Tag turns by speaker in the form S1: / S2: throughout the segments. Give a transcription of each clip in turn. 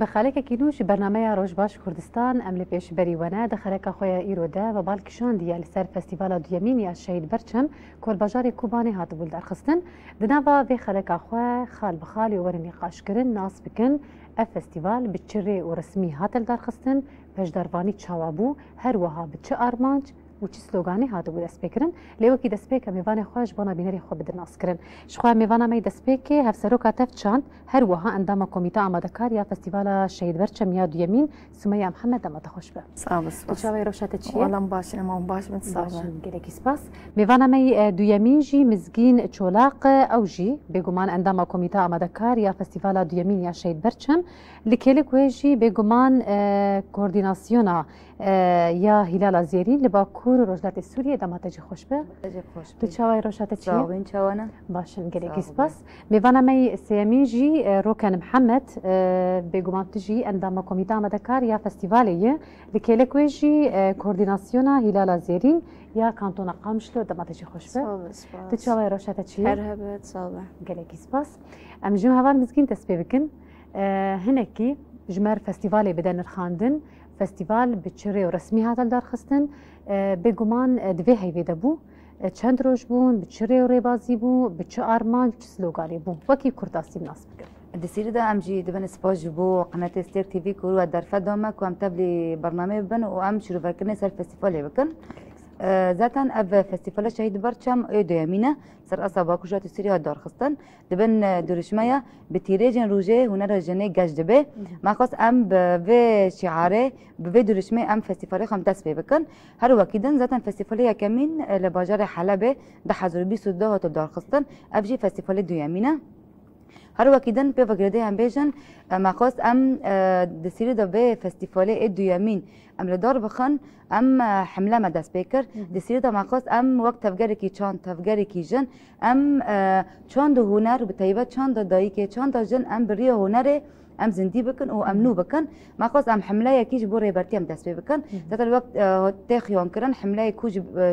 S1: بخالك كينوش برنامج روجباش كردستان ام لپیش بری ونه دخلك خويا ایروده و بالکشان دیا لسر فستیوال دویمینی از شهید برچم کل بجار کوبانی هات بول درخستن دنوا و خلک خو خال بخال و نقاش کرن ناس بکن اف فستیوال بچری و رسمی هات درخستن پش دروانی چاوابو هر وها بچ ارمانج و چه سلوگانی هاتو بود اسپیکرن لیو کی دسپیک میوان خوش بنا بینری خو بد ناس کرن شخوا میوان می دسپیک هفسرو کاتف چاند هر وها اندام کمیته آماده کار یا فستیوال شهید برچم یا دویمین سمیه محمد دمت خوش به
S2: سابس
S1: چاوی روشته چیه
S2: والله باش ما باش من
S1: باش
S2: سابس
S1: گلکی سپاس میوان می دویمین جی مزگین چولاق او جی بگمان اندام کمیته آماده کار یا فستیوال دویمین یا شهید برچم لکلی کوجی بگمان کوردیناسیونا یا هلال زیرین لباکور روجلات سوریه دماتجی خوش به تو چاوی روشته چیه
S2: صاوين چوانا
S1: باشن گلکی سپاس میوان می سیمین جی روکن محمد بگمان تجی اندام کمیته آماده کار یا فستیوالیه لکلی کوجی کوردیناسیونا هلال زیرین یا کانتون قامشلو دماتجی خوش به تو چاوی روشته چیه
S2: هرهبت صابح
S1: گلکی سپاس ام جم هوان مزگین تسبیح بکن هنکی جمر فستیوالی بدن خواندن فستیوال بچری و رسمی هاتل درخستن بگمان دوی هیوی دبو چند روز بون بچری و ریبازی بو بچه آرمان بچه سلوگانی بو وکی کرداسی ناس بکن
S2: دسيري ده امجي دبن سباج بو قناه ستير تي في كورو در فدامك وام تبلي برنامج بن وام شروع فكرني سر فستيفال بكن ذاتا اف فستيفال شهيد برچم ايدو يمينه سر اصابا كوجات سيريا دار خستن دبن دورشمايا بتيريجن روجه هنر جني گاج دبه ما خاص ام به شعاره به دورشمي ام فستيفال خم دس بكن هر وكيدن ذاتا فستيفال كمين لباجار حلبه ده حضور 22 دار خستن افجي فستيفال دو يمينه هر وكيدن به وگرده هم بیجن مخواست ام دسیری دا به فستیواله ادو یمین ام لدار بخن ام حمله ما دست بکر دسیری دا مخواست ام وقت تفگری کی چاند تفگری کی جن ام چاند هنر و بتایبت چاند دایی که چاند جن ام بریه هنره ام زندی بکن و ام نو بکن ما خواست ام حمله یکی جبور ریبرتی ام دست بکن ذات الوقت تخیان کرن حمله کو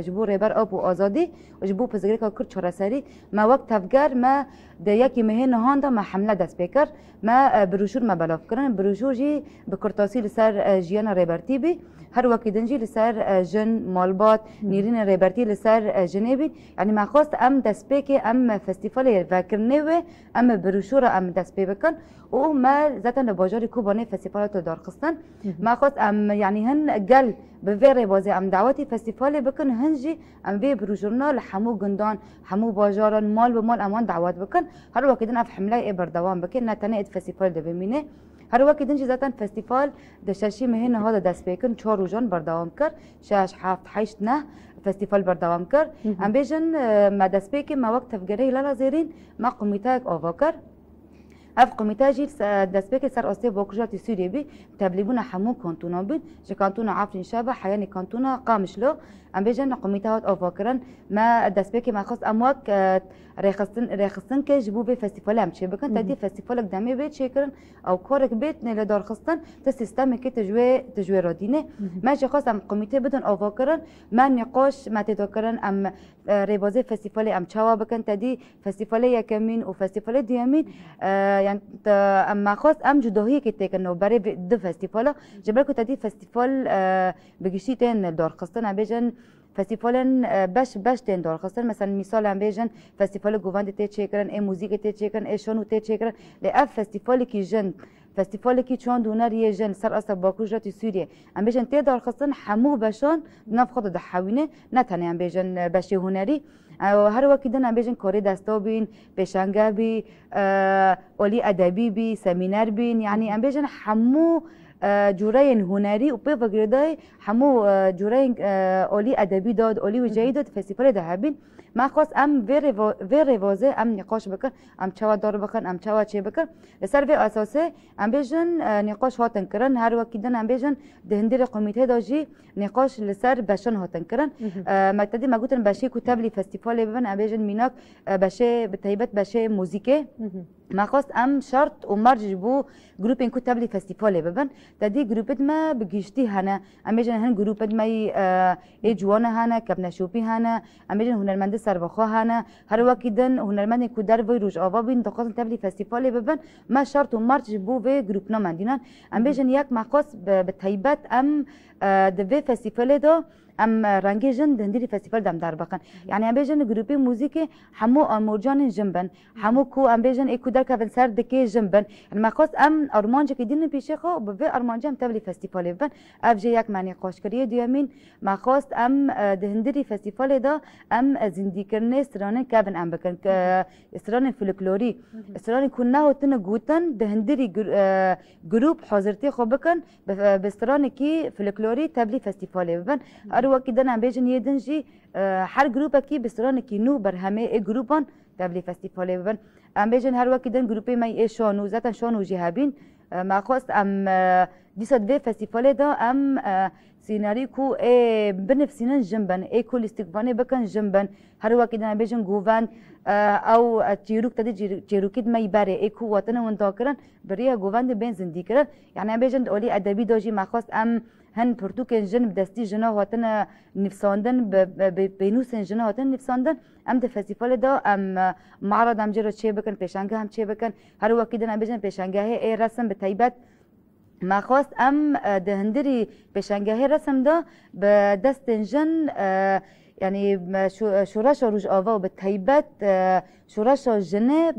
S2: جبور ریبر آب و آزادی و جبور پزگری که کرد چراسری ما وقت تفگر ما ده یکی مهن هاندا ما حمله دست بکر ما بروشور ما بلاف کرن بروشور جی بکرتاسی لسر جیان ریبرتی بی هر وقت دنجی لسر جن مالبات نیرین ریبرتی لسر جنبی یعنی ما خواست ام دست بکه ام فستیوال فکرنه و ام بروشور ام دست بکن و ما ذاتا لباجاری کوبانه فستیوال تو دار خستن ما خواست ام يعني هن قل بفيري بازي ام دعوتي فستيفال بكن هنجي ام في بروجورنا لحمو قندان حمو باجارا مال بمال امان دعوات بكن هر وقت اف حمله ابر دوام بكن نتنقد فستيفال ده بمينه هر وقت دنجي ذاتا فستيفال ده شاشي مهن هذا دست بكن 4 روزان بردوام كر شاش حافت حيشت نه فستيفال بردوام كر ام بيجن ما دست بكن ما وقت تفجري لا زيرين ما قميتاك اوفاكر اف قميتا جيل دست بك سر استه بوكجات سوريا بي تبليبونا حمو كانتونا بين جا كانتونا عفرين شابه حياني كانتونا قامشلو ام بيجن قميتاات اوفاكرن ما دست بك ما خص امواك ريخستن كي جبو بي فستيفال ام تشي بكن تدي فستيفال قدامي بيت شكرن او كورك بيت نيل دار خستن تسيستم كي تجوي رادينه ما جا خص ام قميتا بدن اوفاكرن ما نقاش ما تذكرن ام ريبازي فستيفال ام تشاوا بكن تدي فستيفال يكمين وفستيفال ديامين يعني اما خاص ام جداهی که تکنو برای دو فستیوالا جبرکو تدی فستیوال بگیشی تن دار خستن بیجن فستیوالن باش تن دار خستن مثلا مثال هم بیجن فستیوال گووند تی چیکرن ای موزیک تی چیکرن ای شونو تی چیکرن لی اف فستیوالی کی جن فستیوالی کی چون دونر یه جن سر اصلا باکوجات سوریه ام بیجن تی دار خستن حمو بشان نف خود دحوینه نه تنه ام بیجن بشی هنری هر وقت دن بیشتر کاری دستا بین، پیشنگا بی، علی ادبی بی، سمینار بین، یعنی بیشتر همو جورای هنری و به وگردای همو جورای علی ادبی داد، علی وجهی داد فستیوال ده بین. ما خواست ام وی واضح ام نقاش بکن، ام چوا دار بکن، ام چوا چه بکن. لسر وی اساسه ام بیشتر نقاش هاتن کرن. هر وقت دن ام بیشتر دهندیر قومیته داشی نقاش لسر بشن هاتن کرن. مقتدی مگوتن بشه کتاب لی فستیوال ببن ام بیشتر میناک بشه بتایبت بشه موزیکه. ما خواست ام شرط و مرج بو گروپین کو تبلی فستیوالی ببن دادی گروپت ما بگیشتی هنه امیجن هن گروپت ما ای جوانه هنه کب نشوپی هنه امیجن هنرمند سربخوا هنه هر وقتی دن هنرمند کو در وی روش آوا بین دخواست تبلی فستیوالی ببن ما شرط و مرج بو و گروپ نامندینن امیجن یک ما خواست به تایبت ام دوی فستیوالی دا ام رنگی جن دندری فستیوال دم در بکن یعنی ام بیجن گروپی موزیک همو آمورجان جنبن همو کو ام بیجن ایکو در کفن سر دکی جنبن یعنی مقصد ام آرمانجا که دین پیشه خو به آرمانجا ام تبلی فستیوالی بن افجه یک معنی قاشکریه دیامین مقصد ام دندری فستیوال دا ام زندگی کرنه استرانه کفن ام بکن استرانه فولکلوری استرانه کنه و تن گوتن دندری گروپ حاضرتی خو بکن به استرانه کی فولکلوری تبلی فستیوالی بن وقتی دنم بیشتر یه جی هر گروپی که بسرانه کی نو بر همه ای گروپان تبلی فستیوالی ببن ام بیشتر هر وقتی دن گروپی مای ای شانو زاتن شانو جهابین ما خواست ام دیسات به فستیوالی دا ام سیناری کو ای بنفسینن جنبن ای کل استقبالی بکن جنبن هر وقتی دن بیشتر گوون او تیروک تدی تیروکید مای بره ای کو وطن ونداکرن برای گوون بین زندگی کردن یعنی بیشتر اولی ادبی داشی ما خواست ام هن پرتوکن جن بدستی جنا هاتن نفساندن بینوسن جنا هاتن نفساندن ام ده فستیوال دا ام معرض ام جرا چه بکن پیشنگاه هم چه بکن هر وقتی دن بیشتر پیشنگاه ای رسم به تایبت ما خواست ام ده هندری پیشنگاه رسم دا به دست جن یعنی شورش روش آوا و به تایبت شورش جنه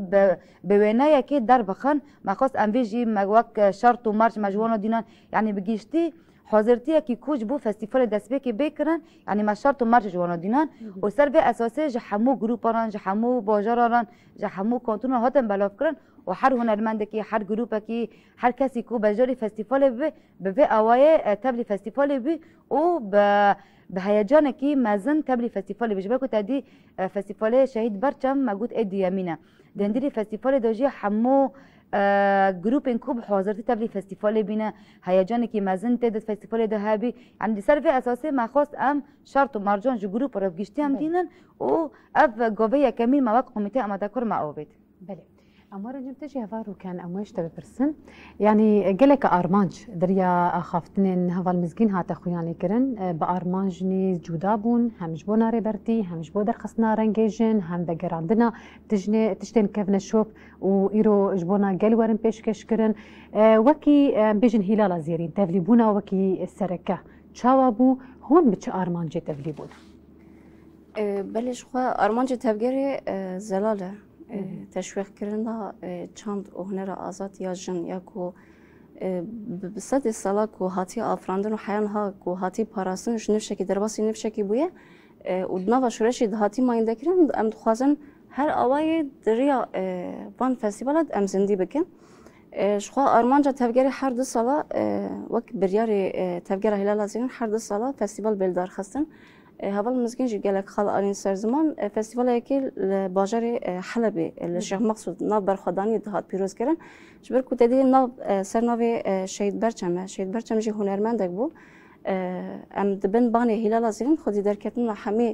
S2: به وینایی که در بخن ما خواست ام بیجی مگوک شرط و مرج مجوانو دینن یعنی بگیشتی حاضرتیه که کوچ بو فستیوال دستبه که بکرن یعنی ما شرط و مرج جوانا دینن و سر به اساسه جهمو گروپاران جهمو باجاران جهمو کانتون هاتن بلاف کرن و هر هنرمند کی هر گروپ کی هر کسی کو بجاری فستیوال به اوای تبلی فستیوال بی و به هیجان کی مزن تبلی فستیوال بجبه کو تدی فستیوال شهید برچم مگود ادیامینه دندری فستیوال دوجی همو گروپ این کوب حاضرتی تبلی فستیوال بینه هیجانی که مزن تدت فستیوال ده هبی عندي سر في اساسي ما خواست ام شرط و مرجان جو گروپ رو بگشتی هم دینن و اف گاوه کمیل مواقع کمیته اما دکر ما اوبید
S1: بله امور جبت تجي هفارو كان اموش تبي برسن يعني قالك ارمانج دريا خافتنين هفال مزقين هات اخوياني كرن بارمانجني جودابون همش بو ناري برتي همش بو درخصنا رنجيجن هم دقر عندنا تجتين كيفنا شوف وإيرو جبونا قال ورن بيشكش كرن وكي بيجن هلال زيرين تفليبونا وكي السركة تشاوابو هون بتش ارمانجي تفليبونا
S3: بلش خوا ارمانجي تفجري زلاله تشویق کردن چند هنر آزاد یا جن یا کو بصد سالا کو هاتی آفراندن و حیان ها کو هاتی پاراستنش نفشه که درباسی نفشه که بویه و دنوا شورشی هاتی ماینده کردن ام خوازن هر آوای دریا وان فستیوالات ام زندی بکن شخوا آرمانجا تفجر هر دو سالا وقت بریاری تفجر هلال زین هر دو سالا فستیوال بلدار خستن هەڤڵ مزگەنجی گەلێک خەڵ ئەرین سەر زمان فستیڤالێکی لە باژارێ حەلەبێ لە شێخ مەقسوود ناو بەرخۆدانی دەهات پیرۆزکردن ji ber ku te dî nav ser navê Şehîd Berçem e Şehîd Berçem jî hunermendek bû em dibin banê Hîlala Zîrîn xwedî derketina hemê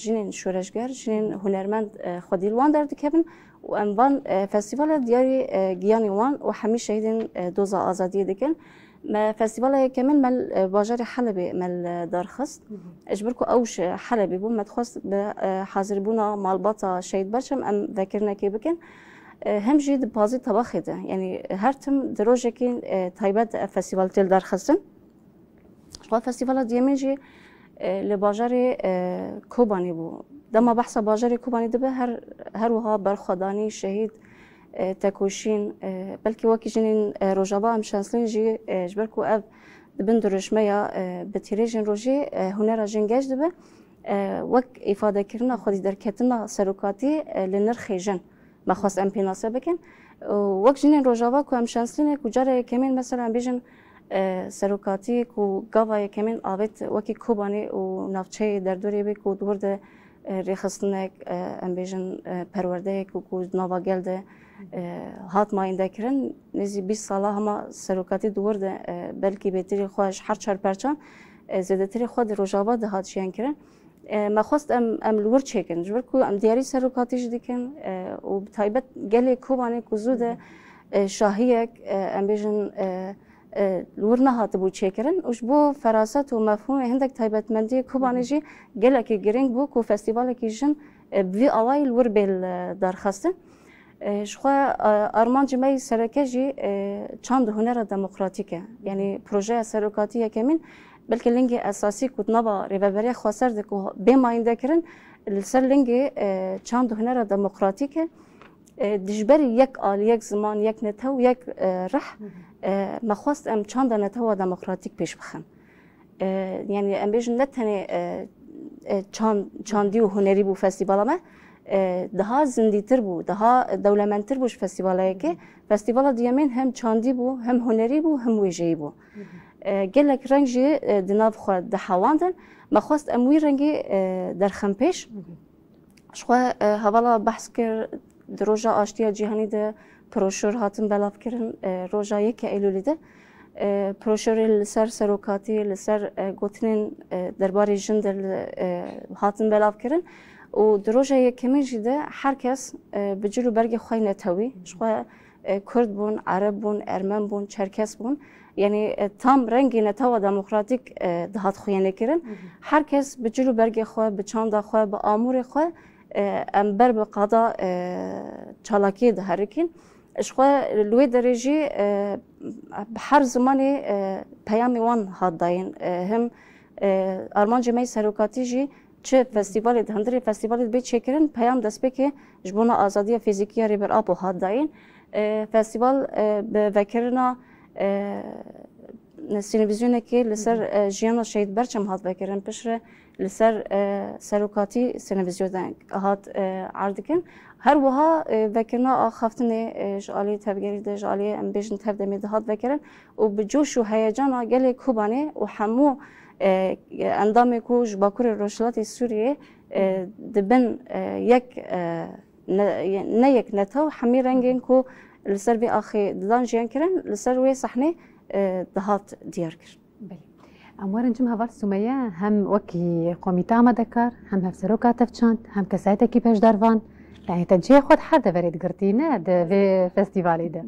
S3: jinên şoreşger jinên hunermend xwedî li wan derdikevin û em van festîvala diyarî giyanê wan û hemî şehîdên doza azadiyê dikin ما فستیوال کامل مال باجر حلبی مال درخست اجبر کو اوش حلبی بو متخصص به حاضر بونا مالباتا شهید برچم ام ذکرنا کی بکن هم جید بازی طبخه ده یعنی هر تم دروجه کی تایبت فستیوال تل درخستن شو فستیوال دیمجی لباجر کوبانی بو دما بحث باجر کوبانی ده هر وها برخدانی شهید تکوشین بلکه وکی جنین روجابا هم شانسلین جی جبر کو اف دبن درشمه یا بتیریجن روجی هنر جنگاج دبه وک ifade کرنا خودی در کتنا سرکاتی لنرخ جن مخواست ام پیناسه بکن وک جنین روجابا کو هم شانسلین کو جاره کمین مثلا بیجن سرکاتی کو گاوای کمین آوت وکی کوبانی و نافچه در دوری بی کو دورد ریخستنک ام بیجن پرورده کو نوا گلده هات ماینده کرن نزی 20 ساله همه سرکاتی دورده بلکی بهتری خواهش هر چهار پرچم زیادتری خود روجابا ده هات شیان کرن ما خواست ام الور چکن جبر کو ام دیاری سروکاتیش دیکن و بتایبت گلی کوبانه کوزوده شاهیک ام بیشن الور نهات بو چکرن وش بو فراست و مفهوم هندک تایبت مندی کوبانه جی گله کی گرینگ بو کو فستیوال کی جن بی آوای الور بیل درخواسته شخوا آرمان جمعی سرکجی چند هنر دموکراتیکه یعنی پروژه سروکاتیه کمین بلکه لنگ اساسی کود نبا ریوبری خواستر دکو به ماینده کرن لسر لنگ چند هنر دموکراتیکه دجبری یک آل یک زمان یک نتو یک رح مخواست ام چند نتو دموکراتیک پیش بخن یعنی ام بیشن نتنه چاندی و هنری بو فستیوالا ما daha zindîtir bû, daha dewlementir bû ji festîvalayekê. Festîvala duyemên hem çandî bû, hem hunerî bû, hem wêjeyî bû. Gelek reng jî di nav xwe dihewandin. Me xwast em wî rengî derxin pêş. Ji xwe hevala behs kir di roja aştiya cîhanî de proşor hatin belavkirin roja 1 Eylûlê de. Proşorê li ser serokatî, li ser gotinên derbarê jin de hatin belavkirin. و دروجه یکمی جده هر کس به جلو برگ خوای نتوی شخوا کرد بون، عرب بون، ارمن بون، چرکس بون یعنی تام رنگی نتوا دموکراتیک دهات خوی نکرن هر کس به جلو برگ خواه، به چاندا خواه، به آمور خواه امبر به قضا چالاکی ده هرکین شخوا لوی درجی به هر زمانی پیامی وان هاد داین هم آرمان جمعی سروکاتی جی چه فستیوالی هندری فستیوالی به چکرن پیام دست به که جبونا آزادی فیزیکی ری بر آب و هاد داین فستیوال به وکرنا سینویزیونه که لسر جیانا شهید برچم هاد وکرن پشره لسر سروکاتی سینویزیون هاد عردکن هر وها وکرنا آخفتنه جالی تبگری ده جالی امبیشن تبدمی ده هاد وکرن و به جوش و هیجانا گلی کوبانه و همو اندامی کو جباکور روشلات سوریه دبن یک نه یک نتاو همی رنگین کو لسر بی آخی دان جیان کرن لسر وی صحنه دهات دیار کرد.
S1: بله. اموار انجام هوال سومیا هم وکی قومیتا آمده کار هم هفسروکا تفچاند هم کسایت کی پیش دروان يعني تنشي خود حدا بريد قرتينا ده في فستيفالي ده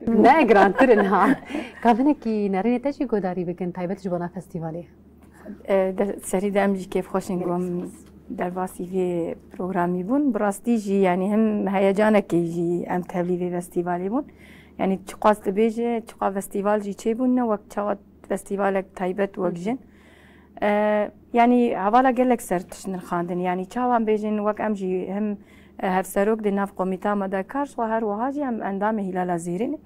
S1: لا جرانتر انها كافنكي نارين تجي قداري بكن تايبت جبنا فستيفالي
S4: سري ده امجي كيف خوشن قوم در واسی في برنامه‌ی بون براستی جی یعنی هم هیجانه کی جی ام تبلیغ فستیوالی بون یعنی چقاست بیجه چقا فستیوال جی چه بون و چقا فستیوال تایبت وگجن يعني حوالا قالك سرتش نخاندن يعني چاوان بيجن وك امجي هم هفسروك دي ناف قوميتا مدكارش وهر وهاجي هم اندام هلال زيرين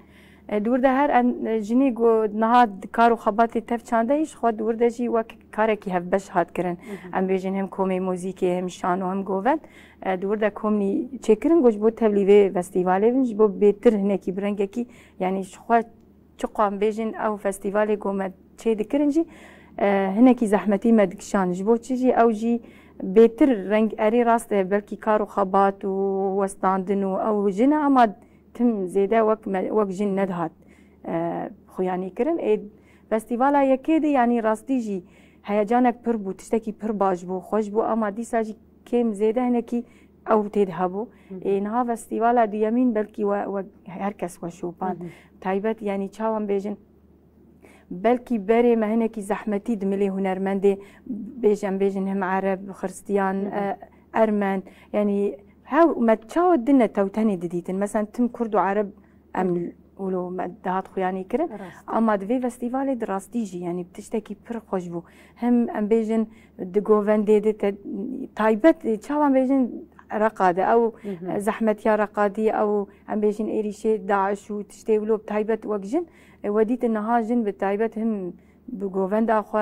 S4: دور ده هر جني گو نهاد كارو خباتي تف چاندهش خود دور ده جي وك كاركي هف بش هاد کرن ام بيجن هم كومي موزيكي هم شانو هم گوون دور ده كومني چكرن گوش بو تبليوه فستيوالي بنج بو بيتر هنكي برنگكي يعني شخوا چقام بيجن او فستيوالي گومد چه دكرنجي هناكي زحمتي مدكشان جبو تشي او جي بيتر رنگ اري راست بلكي كارو خبات وستاندن او جنا اما تم زيدا وك جن ندهات خوياني كرن اي فستيفالا يكيد يعني راستي جي هيجانك پر بو تشتكي پر باش بو خوش بو اما دي ساجي كيم زيدا هناكي او تذهبوا انها فستيفالا دي يمين بلكي هركس وشوبان تايبت يعني چاوان بيجن بلكي بري ما هناكي زحمتي دملي هنرمندي بيجن هم عرب خريستيان ارمن يعني هاو ما تشاو الدنيا توتاني دديتن مثلا تم كرد وعرب ام ولو ما دهات خوياني كرن اما دفي فستيفالي دراستيجي يعني بتشتكي بر خوشبو هم ام بيجن دغوفن دي تايبت تشاو بيجن رقاده او زحمت يا رقادي او ام بيجن ايريشي داعش وتشتي ولو بتايبت وقجن وديت انها جن بتايبت هم بغوفن دا خو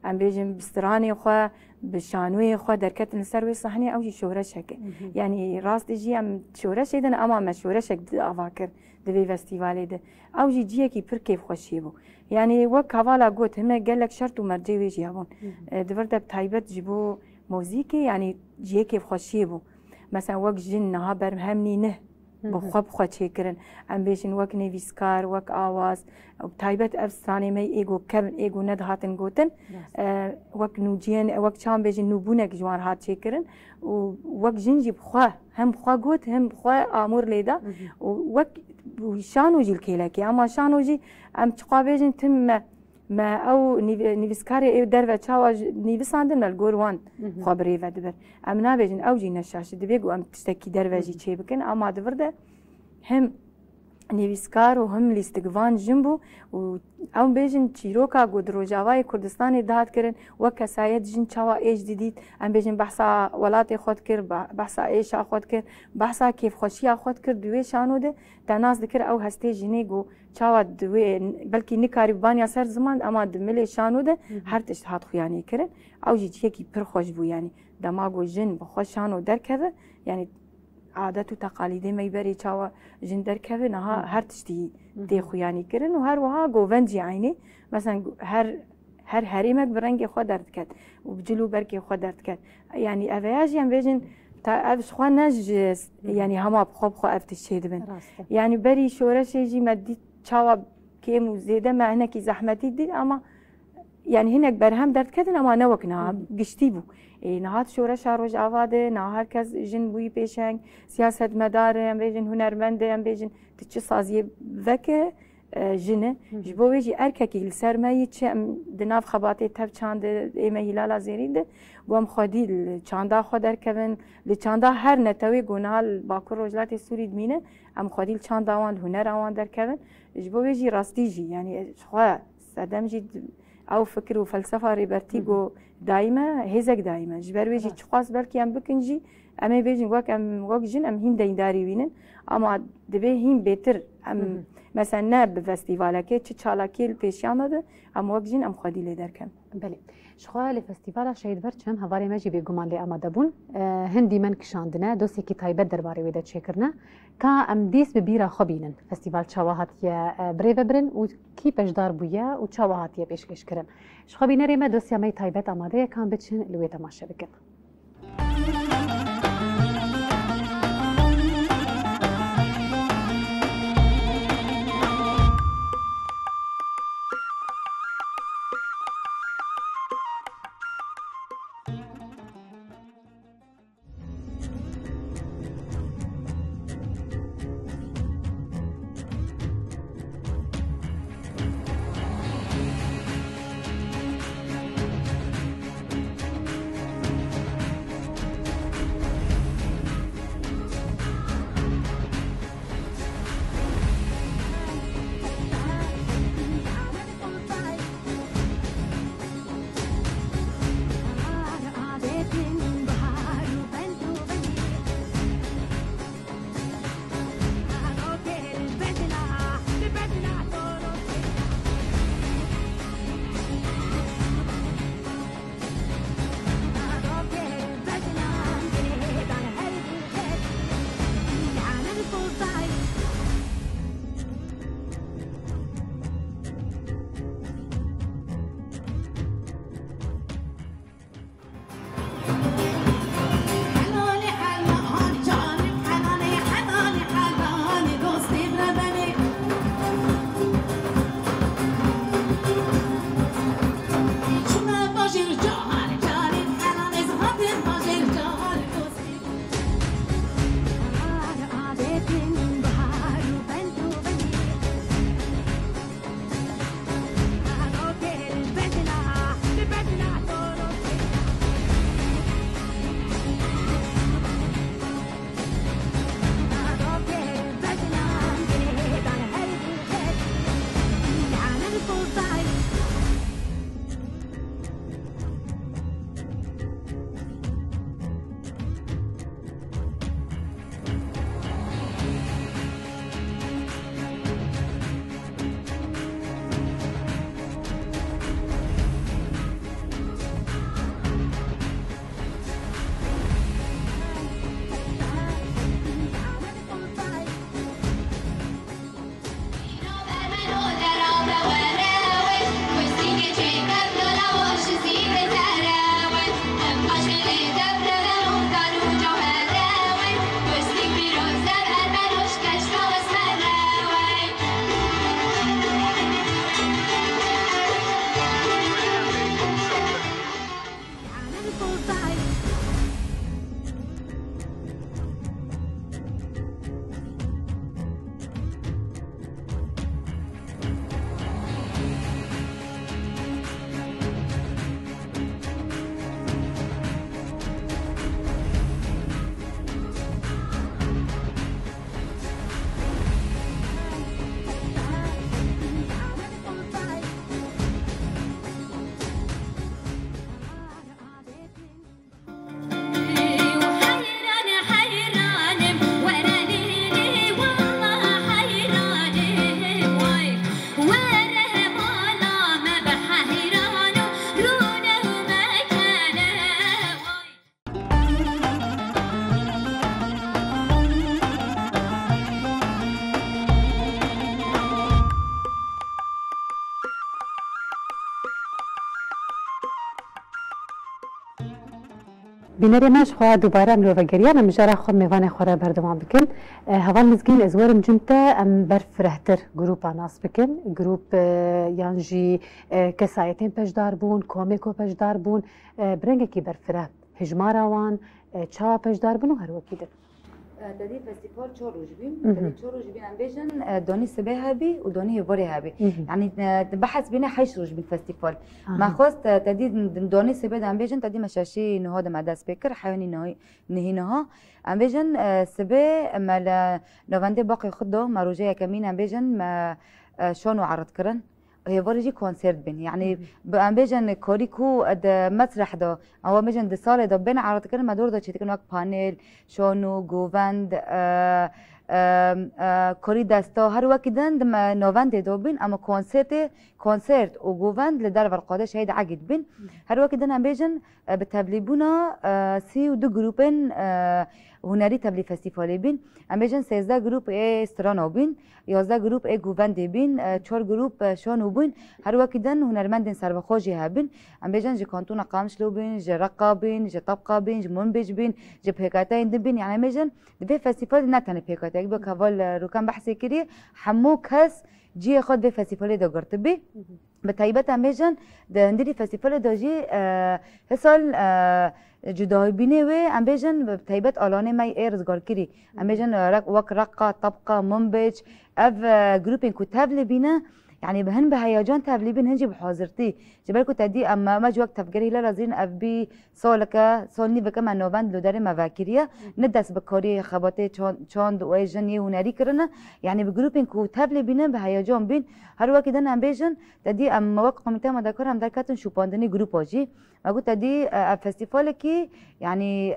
S4: ام بيجن بستراني خو بشانوي خو دركت السروي صحني او شورش هك يعني راست جي ام شورش اذا اما ما شورش هك افاكر دبي فستيفالي ده او جي كي بر كيف خوشيبو يعني وك حوالا قلت هم قال لك شرط ومرجي ويجي هون دبرده بتايبت جيبو موزيكي يعني جي كيف خوشيبو مثلا وك جن نها برهمني نه بخوا بخوا چێکردن ئەم بێژن وەک نویسکار وەک ئاواز تایبەت ئەف ستانێمەی ئێگۆ کەبن ئێگۆ نەدهاتن گوتن وەک نوجیان وەک چان بێژن نوبوونێک جوان هات چێکردن و وەک ژنجی بخوا هەم بخوا گوت هەم بخوا ئامور لێدا وەک شانۆژی کێلەکە ئەما شانۆژی ئەم چقا بێژن تممە ما ئەو نویسکاری ئێ دەرە چاوە نیویساندن لە گۆروان خوا برێڤە دەبێت ئەم نابێژن ئەوجی نەشاش دەبێت و ئەم تشتێکی دەروەژی چێ بکەن ئاما دەوردە هەم نویسکار و هەم لیستگڤان ژن بوو و ئەو بێژن چیرۆکا گۆ درۆژاوای کوردستانی داهاتکردن وەک کەسایەت ژن چاوە ئێش دیدیت ئەم بێژن بەحسا وڵاتی خۆت کرد بەحسا ئێشا خۆت کرد بەحسا کێفخۆشییا خۆت کرد دوێ شانۆدە تا ناز دکرد ئەو هەستێ ژنێ گۆ چاوە دوێ بەلکی نکاری بانیا سەر زمان ئەما دملێ شانۆدە هەر تشت هات خویانی کردن ئەو ژیچیەکی پڕ خۆش بوو ینی دەماگۆ ژن بەخۆ شانۆ دەرکەوە ینی عادەت و تەقالیدی مەیبەری چاوە ژن دەرکەوێ نەها هەر تشتی دێ خویانی کردن و هەروەها گۆڤەنجی عینێ مەسەن هەر هەرێمەک بڕەنگی خۆ دەردکات و بجل و بەرکی خۆ دەردکات ینی ئەڤەیاژیان بێژن تا ئەفخوا نەژ ینی هەما بخۆ بخۆ ئەفتش چێ دەبن ینی بەری شۆرەشێژی مەدی چاوە کێم و زێدە مەهنەکی زەحمەتی دید ئەما یعنی هینێک بەرهەم دەردکردن ئەما نەوەکنا گشتی بوو نهات شۆرەشا ڕۆژئاوادە نا هەرکەس ژن بووی پێشنگ سیاست مەدارە ئەم بێژن هونەرمەندە ئەم بێژن چ سازیە veke jine ji bo wê jî erkekî li ser me yî çi em di nav xebatê tev çandê ême hîlala zêrî de û em xwedî li çanda xwe derkevin li çanda her netewê gonal Bakur Rojhilatê Sûrî dimîne em xwedî li çanda wan li hunera wan derkevin ji bo wê jî rastî jî yani xwe sedem jî ew fikir û felsefa rêbertî got daîme hêzek daîme ji ber wê jî çixwast belkî em bikin jî em ê bêjin wek jin em hîn deydarî wînin ama divê hîn bêtir em mesela ne bi festîvalekê çi çalakî li pêşiyan de em wek jin em xwedî lê derken.
S1: Belê. Şixwe li Festîvala Şehîd Berçem hevarê me jî bêguman lê amade bûn. Hindî men kişandine dosyekî taybet derbarê wê de çêkirine ka em dîst bi bîra xwe bînin. Festîval çawa hatiye birêve birin û kî bejdar bûye û çawa hatiye pêşkêşkirin. Ji xwe bînerê me dosya me taybet amade ye kan biçin li wê temaşe bikin. بینری ماش خواه دوباره ام لوفگریان ام جارا خود میوان خوره بردوام بکن هوال مزگین ازوارم جنتا ام برف رهتر گروپا ناس بکن گروپ یانجی کسایتین پشدار بون کومیکو پشدار بون برنگه کی برفره هجمارا وان چاوا پشدار بون و هر وکی ده
S2: دادی فستیوال 4 روز بیم دادی 4 روز بیم ام بیشن دانی سبه هبی و دانی هواری هبی يعني بحث بين 8 روز بالفستيفال ما خواست تدي دوني سبه ام بیشن تدي مشاشي نهاد مدرس بكر حيواني نهينها ام بیشن سبه مال نوانده باقي خدا مروجه كمين ام بیشن ما شلون عرض كرن هي ورجي كونسرت بين يعني ام بیشن كوريكو مسرح دا او بیشن سال دا بين عرض كرن ما دور دا چيت كن وقت پانل شونو گووند کاری دستا هر وقت دند ما نوند دوبین اما کنسرت و گووند لدر ورقاده شهید عقد بین هر وقت دند بیشن به تبلیبونا 32 گروپن هنری تبلیغ فستیوالی بین ام بیشن 13 گروپ استرانو بین 11 گروپ گووند بین 4 گروپ شانو بین هر وقت دند هنرمندن سربخوجی هبین ام بیشن ج کانتون قامشلو بین ج رقا بین ج طبقه بین ج منبج بین ج پیکاتا این بین يعني بیشن به فستیوال نه تنه پیکاتا یک بکوال رو کم بحثی کردی همو کس جی خود به فستیوال دا گرت بی به تایبت ام بیشن دندری فستیوال دا جی حسال جدای بینه و ام بیشن به تایبت آلانه می ارزگار کری ام بیشن وک رقا طبقه منبج اف گروپین کتاب لبینه يعني بهن بهيجان تبليبين هنجي بحاضرتي جبالكو تدي اما ما جوك تفكري لا لازين اف بي سولكا سولني بكما نوبند لو داري مفاكريه ندس بكوري خباتي چاند و جني هنري كرنا يعني بجروبين كو تبليبين بهيجان بين هر وقت دن ام بيجن تدي ام وقت قميته مذكر ام دركاتن شوباندني جروباجي اگو تدي فستیوال کی يعني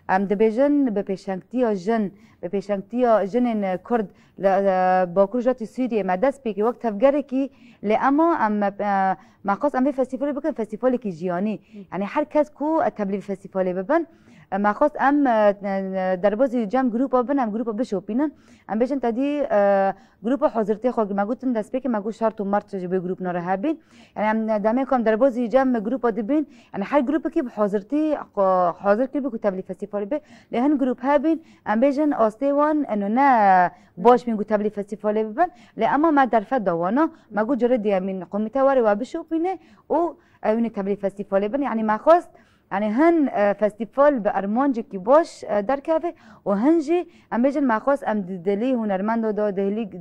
S2: ام دبيجن بپیشنگتی جن بپیشنگتی جنن کرد باکوجات سوريا ما دست بيكي وقت تفجر کی لاما ام مقاس ام فستیوال بكن فستیوال کی جیانی يعني هر کس کو تبلیغ فستیوال ببن ما خواست ام در بازی جمع گروپ بن ام گروپ بشوپینن ام بیشن تدی گروپ حاضرتی خود ما گفتم دست بکی ما گفت شرط و مرد به گروپ نره هبین یعنی ام دامه کم در بازی جمع گروپ دبین یعنی هر گروپ کی به حاضرتی حاضر کی به تبلیغ فستیوال به لهن گروپ هبین ام بیشن آستوان انه نه باش میگو تبلیغ فستیوال ببن اما ما در فد دوانا ما گفت جردی من قمیته واره و بشوپینه او اون تبلیغ فستیوال بن یعنی ما خواست يعني هن فستیوال به ارمانجی کی باش در کافه و هنجی ام بیشن مخواست ام دلی هنرمند دا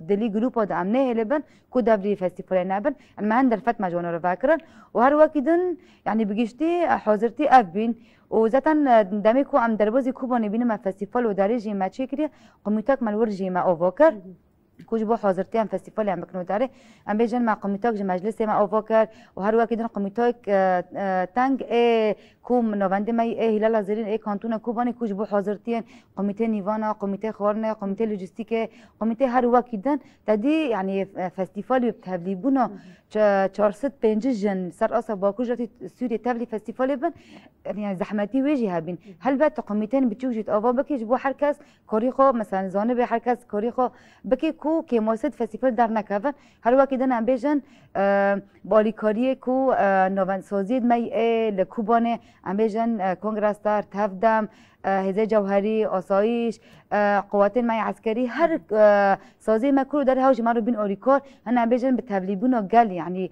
S2: دلی گروپ دا ام نه لبن کو دبری فستیوال نبن يعني ما هن در فت مجانا رو فکرن و هر وقت دن يعني بگشتی حاضرتی اف بین و ذاتا دمی کو ام دربازی کوبا نبینه ما فستیوال و داری ما چی کریه قمیتاک ملور جیما اوواکر كوج بو حاضرتي ام فستيفال ام بكنو داري ام بيجن مع قميتاك مجلس ما اوفاكر وهر وقت دن قميتاك تانج كوم نوفند ماي هلال زرين كانتونا كوباني كوج بو حاضرتي قميتي نيفانا قميتي خورنا قميتي لوجستيك قميتي هر وقت دن تدي يعني فستيفال بتهبليبونا 405 جن سر اصلا باكوجاتي سوريا تبلي فستيفال بن يعني زحمتي ويجي هابين هل بقى قميتين بتوجد اوفا بكيج بو حركاس كوريخو مثلا زانبي حركاس كوريخو بكي کو که موسد فستیوال در نکردن هر وقت دن ام بیشن بالیکاری کو نوانسازی می لکوبانه ام بیشن کنگرس دار تفدم هزه جوهری آسایش قوات می عسکری هر سازی مکرو در هاوش ما رو بین اوریکار هن ام بیشن به تبلیبونا گل يعني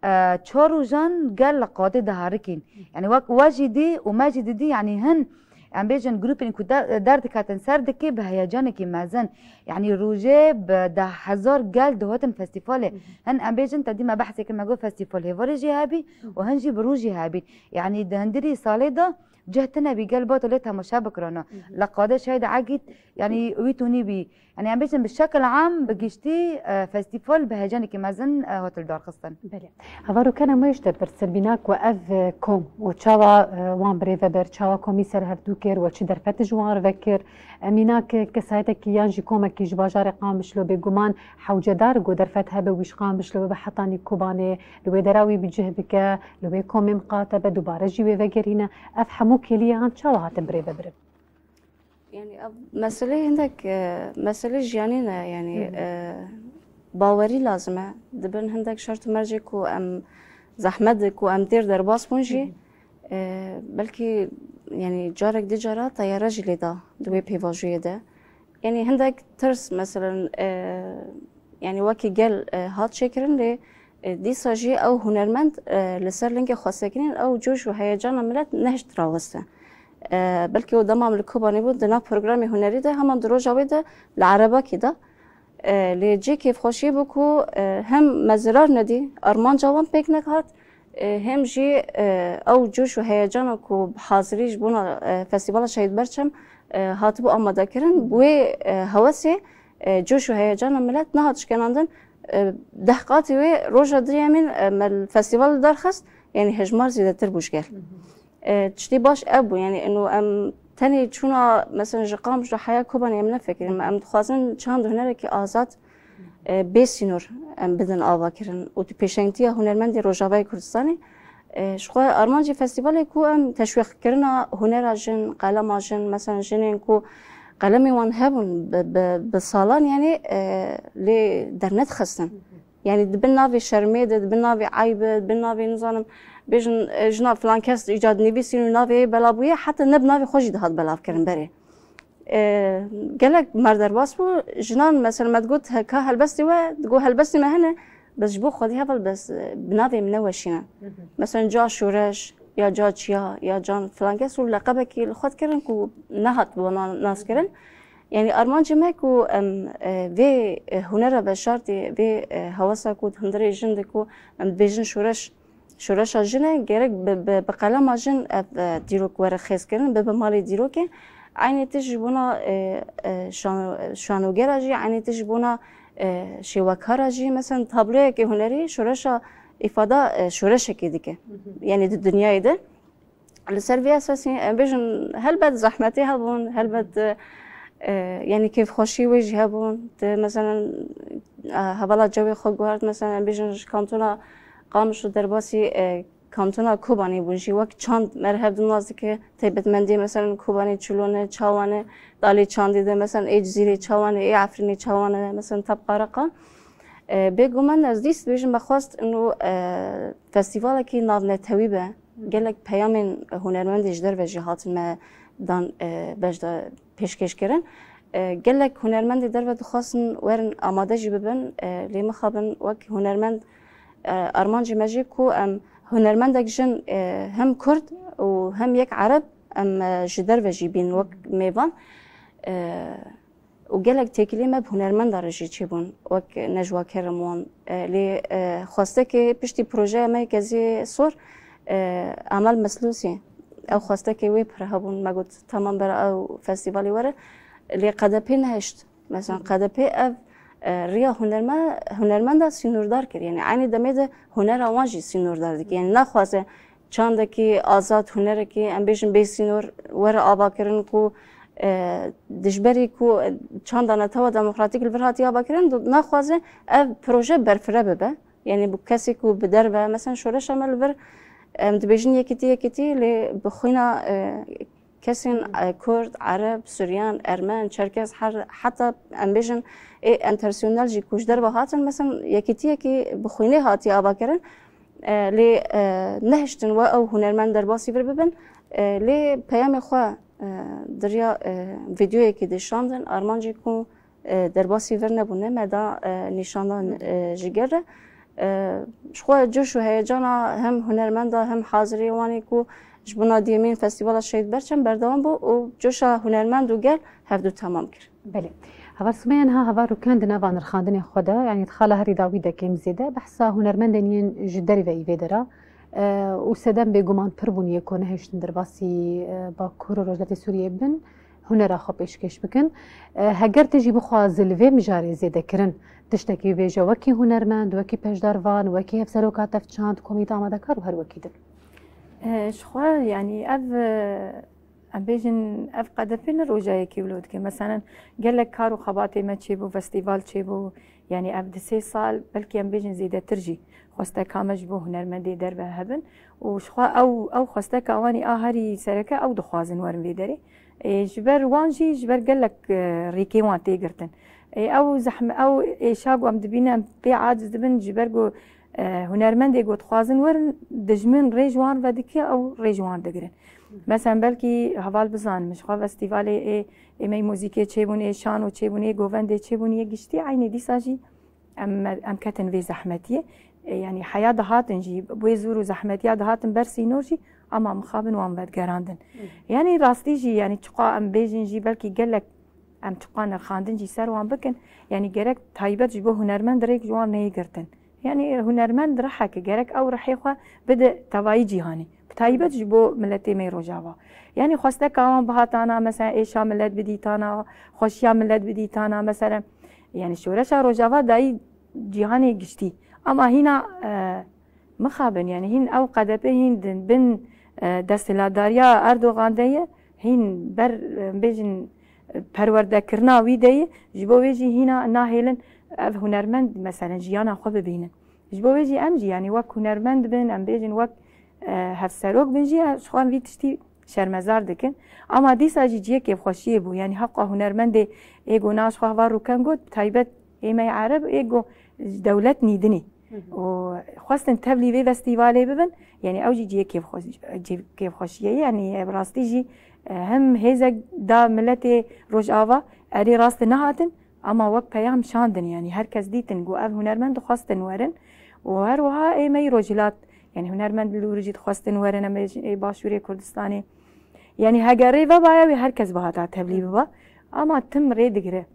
S2: 4 جان گل قاده دهارکین يعني واجدي وماجدي يعني هن ام بیشن گروپ این درد کاتن سرد که به هیجان که مزن يعني روجه به 10,000 گل دوهاتن فستیواله هن ام بیشن تدی ما بحثی که مگو فستیوال هواری جهابی و هنجی بروجی هابی يعني دهندری ساله دا جهتنا بقلبات اللي تماشا بكرنا لقاده شايد عقد يعني ويتوني بي يعني عم بيجن بالشكل عام بقيشتي فستيفال بهجاني كمازن هوتل دار خصن
S1: بله هفارو كان مويش برسل بيناك واف كوم وتشاوا وان بريفا بر تشاوا كوميسر هفتوكر وتشي درفت جوار فكر اميناك كسايتك يانجي كومك جباجار قام شلو بگومان حوجدار گو درفت هبه ويش قام شلو بحطاني كوباني لو دراوي بجهبك لو كوم مقاتبه دوباره جي وگرينا افهمو كليا عن تشاوا هات بريفا بر
S3: يعني مسألة عندك مسألة جانينا يعني باوري لازمه دبن عندك شرط مرجك وام زحمتك وام دير درباس بونجي بلكي يعني جارك دي جارة طيارة جليدا دوي بيفاجوية ده يعني هندك ترس مثلا يعني وكي قال هات شكرن لي دي ساجي او هنرمند لسر لنك خاصكين او جوش وهيجان ملت نهش تراوسته بلکه و دمام الكوباني بود دنا برنامج هنری ده همان دروجا وده العربة كده لجي كيف خوشي بكو هم مزرار ندي أرمان جوان بيك نكهات هم جي او جوش وهيجان كو بحاضريش بونا فستیوال شهید برچم هاتبو آماده کردن بوی هوسی جوش وهيجان ملت نهاتش كناندن دهقاتي وي روجا دريامين مال فستیوال درخست يعني هجمار زيادة تربوش قال تشتي باش ابو يعني انه ام تاني تشونا مثلا جقام جو حياه كوبان يمنا فكر ام دخوازن چاند هنركي آزاد بيسينور ام بدن آوا كرن و بيشنگتي هنرمندي روجاوي كردستاني شخو ارمانجي فستیوال كو ام تشويق كرنا هنر جن قلم جن مثلا جنين كو قلمي وان هبون بصالان يعني لي درنت خستن يعني دبن نافي شرميده دبن نافي عيبه دبن نافي نظام بيجن جناب فلان كاس ايجاد نيفيسين نافي بلابويه حتى نب نافي خوش دهات بلاف كرن بري قالك مردر باسبو جنان مثلا ما تقول هكا هلبستي تقول هلبستي ما هنا بس جبو خذي هبل بس بنافي منوشينا مثلا جا شورش يا جا تشيا يا جان فلان كاس ولا قبك الخد كرن كو نهت بنا ناس كرن يعني أرمان جمعكو في هنر بشرتي في هوسا كود هندري جندكو بيجن شورش جنة جرك بقلم جن ديروك ورا خيس كرن بمالي ديروكه عيني تجبونا شانو جراجي عيني تجبونا شواكاراجي مثلا تابلوه که هنری شورشا إفادة شورشة كده يعني الدنيا ده لسر في أساسي بيجن هل بد زحمتي هبون هل بد يعني كيف خوشي وجه هبون مثلا هبلا جوي خو جوارد مثلا بيجن كانتونا قامشو درباسي كانتونا كوباني بونجي وقت چاند مرهب دنوازي که تيبت مندي مثلا كوباني چلونه چاوانه دالي چاندي ده مثلا ايج زيري چاوانه اي عفريني چاوانه مثلا تبقى رقم بيجو من از دیست بيجن بخواست انه فستیوالا که ناو نتویبه گلک پیامین هنرمندیش در و جهات ما دان بجدا پیشکش کردن گلک هنرمندی در و دخواستن ورن آماده جی ببن لی مخابن وک هنرمند ارمان جی مجی کو ام هنرمندک جن هم کرد و هم یک عرب ام جدر و جی بین وک میوان و گلک تکلیمه هنرمند رجی چی بون وک نجوا کرمون لی خواسته که پشتی پروژه مرکزی سور عمل مسلوسی او خواسته که وی پرهبون ما گفت تمام برای او فستیوالی وره لی قدپی نهشت مثلا قدپی او ریا هنرمند سینوردار کرد یعنی عینی دمیده هنر آوانجی سینوردار دیگه یعنی نخواسته چنده که آزاد هنره که ام بیشن بی سینور وره آبا کرن کو دجبری کو چند نتوا دموکراتیک الفرهاتی آبا کرن نخواسته او پروژه برفره ببه یعنی بو کسی کو بدر به مثلا شورش عمل بر متبجن یکیتی لی بخوینا کسین کرد عرب سوریان ارمن چرکز حتی امبیجن انترسیونال جی کوش در بهاتن مثلا یکیتی که بخوینه هاتی آبا کردن لی نهشتن و او هنرمند در باسی بر ببن لی پیام خوا دریا ویدیویی که دشاندن آرمان جی کو در باسی ور نبونه مدا نشاندن جگره شخوا جوش و هیجانا هم هنرمندا هم حاضری وانی کو جبنا دیمین فستیوال شهید برچم بردوام بو و جوش هنرمند و گل هفدو تمام کرد.
S1: بله. هوا سمعن ها هوا رو کند نوان رخاندن خدا يعني تخاله هري داوي دا كم زيده بحثا هنرمندين جدري و ايفيدرا و سدم بگومان پربون يكون هشتن درباسي با كورو روجلاتي سوريا بن هنر خو پیشکش بکن هگر تجي بخوا زلوه مجاري زيده کرن تشتكي ويجا وكي هنرمند وكي پشداروان وكي هفسروكات تفچاند كوميتا آماده كار و هر وكي دل
S4: شخوا يعني ام بيجن اف قدفين روجاي كي ولود كي مثلا قال لك كارو خباتي ما تشيبو فستيفال تشيبو يعني اب 3 سال بلكي ام بيجن زيده ترجي خوستا كامجبو هنرمندي دربه هبن وشخوا او خوستا كواني هاري سركه او دخوازن ورن بيدري جبر وانجي جبر قال لك ريكي وان تيغرتن او زحمه او شاغو ام دبينا بي عاجز دبن جبرغو هنرمندي قد خوازن ورن دجمن ريجوان وديكي او ريجوان دغرن مثلا بلکی حوال بزن مش خوا فستیوال ایمی موزیک چه بونه شان و چه بونه گوونده چه بونه گشتی عینی دیساجی ام کتن وی زحمتیه يعني حياة دهاتن جي بويزور وزحمتيا دهاتن برسي نورجي اما مخابن وام ودگراندن يعني راستي جي يعني تقا ام بيجن جي بلكي قالك ام تقا نرخاندن جي سر وام بكن يعني جرك تايبت جبو هنرمند ريك جوان نيگرتن يعني هنرمند رحك جرك او رحيخوا بدا تواي جيهاني تايبت جبو ملتي مي روجاوا يعني خواسته كاوان بهاتانا مثلا ايشا ملت بديتانا خوشيا ملت بديتانا مثلا يعني شورشا روجاوا داي جيهاني گشتي اما هنا مخابن يعني هن او قدبه هن بن دستلاداریا اردوغان دیه هن بر بیجن پرورده کرنا وی دیه جبو ویجی هنا ناهیلن اف هنرمند مثلا جیانا خو ببینن جبو ویجی امجی يعني وک هنرمند بن ام بیجن وک هفسروک بن جی شخوان وی تشتی شرمزار دکن اما دیسا جی جیه که خوشیه بو يعني حقا هنرمند ایگو ناش خواه رو کن گود تایبت ایمه عرب ایگو دولت نیدنی و خواستن تبلی به فستیوالی ببن يعني اوجي جي كيف خوشيه يعني براستي جي هم هيزك دا ملتي روجاوا اري راست نهاتن اما وقت بيام شاندن يعني هركز ديتن جو اف هنرمند خواستن ورن وهروها اي مي روجلات يعني هنرمند لورجيت خواستن ورن ام باشوري كردستاني يعني هاجري وبايا هركز بهاتا تبلي ببا اما تم ريدغره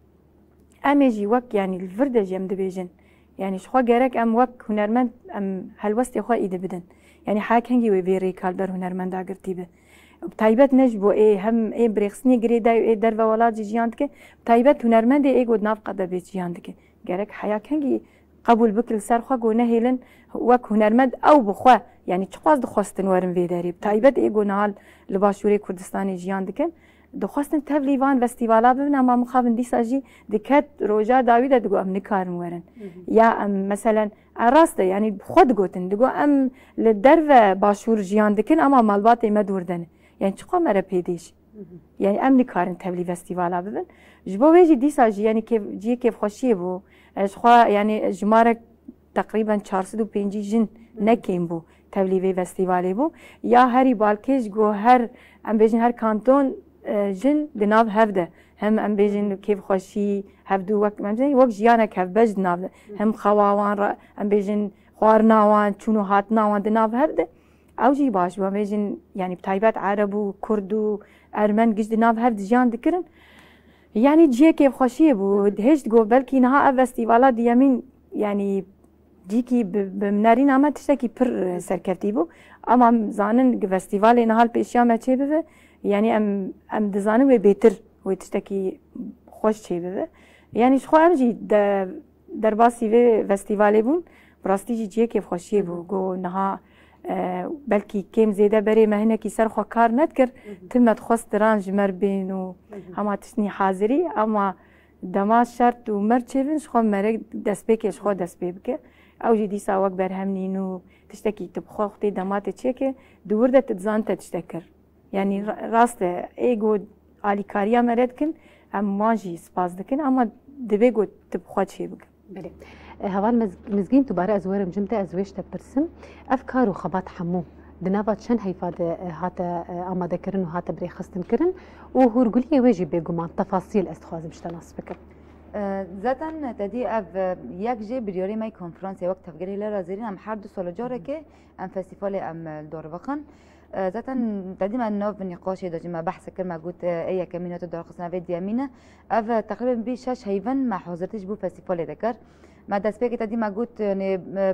S4: اميجي وقت يعني الفرده جم دبيجن يعني شخوا جرك ام وك هنرمند ام هلوستي خوا ايده بدن يعني حاك هنگي وي بيري كالبر هنرمند اگرتيبه بتايبت نجبو ايه هم ايه بريخسني گريدا ايه در ولاد جياندك بتايبت هنرمند ايه گود ناف قدا بيت جياندك جرك حياك هنگي قبول بكل سر خوا گو نهيلن وك هنرمند او بخوا يعني چقاز دخواستن ورن ويداري بتايبت ايه گو نال لباشوري كردستاني جياندكن دخواستن تبلیوان فستیوالا ببین اما مخابن دیسا جی دکت روجا داویده دگو ام نکارن ورن یا ام مثلا راسته يعني خود گوتن دگو ام لدرو باشور جیان دکن اما مالبات ایمه دوردن يعني چقا مره پیدیش يعني ام نکارن تبلی فستیوالا ببین جبو ویجی دیسا جی يعني جی کیف خوشیه بو اشخوا يعني جمارك تقريبا 405 جن نکیم بو تبلی فستیوالی بو یا هری بالکش گو هر ام بیجن هر کانتون جن دناب هفده هم ام بیجن کیف خوشی هفدو وقت مثلا وقت جیانک هف بج دناب هم خواوان ام بیجن خوارناوان چونو هاتناوان دناب هفده او جی باش و بیجن يعني بتايبات عرب و كرد و ارمن گش دناب هفد جیان دکرن يعني جي کیف خوشی بو هیچ گو بلکی نها فستیوالا دیامین يعني جيكي بمنارين اما تشتكي بر سركفتي بو اما زانن فستیوال نهال پیشیا چه بده يعني ام دزانه و بيتر و تشتكي خوش چه بده يعني شخو ام جي در باسی و فستیوالی بون براستی جی جي كيف خوشي بو گو نها بلكي كيم زيده بري مهنه كي سر خو کار ندكر تمت خواست رانج مربين و هما تشني حاضري اما دما شرط و مرچوين شخو مرق دست بكش خو دست بك او جي ديسا وك برهمنين و تشتكي تبخو اختي دمات تشيكي دورده تتزان تشتكر يعني راسته ايگو آلیکاریا مرد کن ام ماجی سپاس دکن اما دبیگو تبخواد شی بکن
S1: بله هوال مزگین تو باره از ورم جمته از ویش تپرسم افکار و خبات حمو دنابات شن هيفاد هاتا آماده کرن و هاتا بري خستن کرن و هورگولی ویجی بگومان تفاصیل استخوازم شتناس بکن
S2: ذاتا تدي اف ياك جي بريوري ماي كونفرنس وقت تفجري لرا زيرين ام حد سولو جوركي ام فيستيفال ام دور وقن ذاتا تقديم النوف نقاش دجما بحث كلمة قلت اي كمينة الدور خصنا فيديو امينة اف تقريبا بشاش هيفن ما حضرتش بو فيستيفال ذكر ما دست بيك تقديم قلت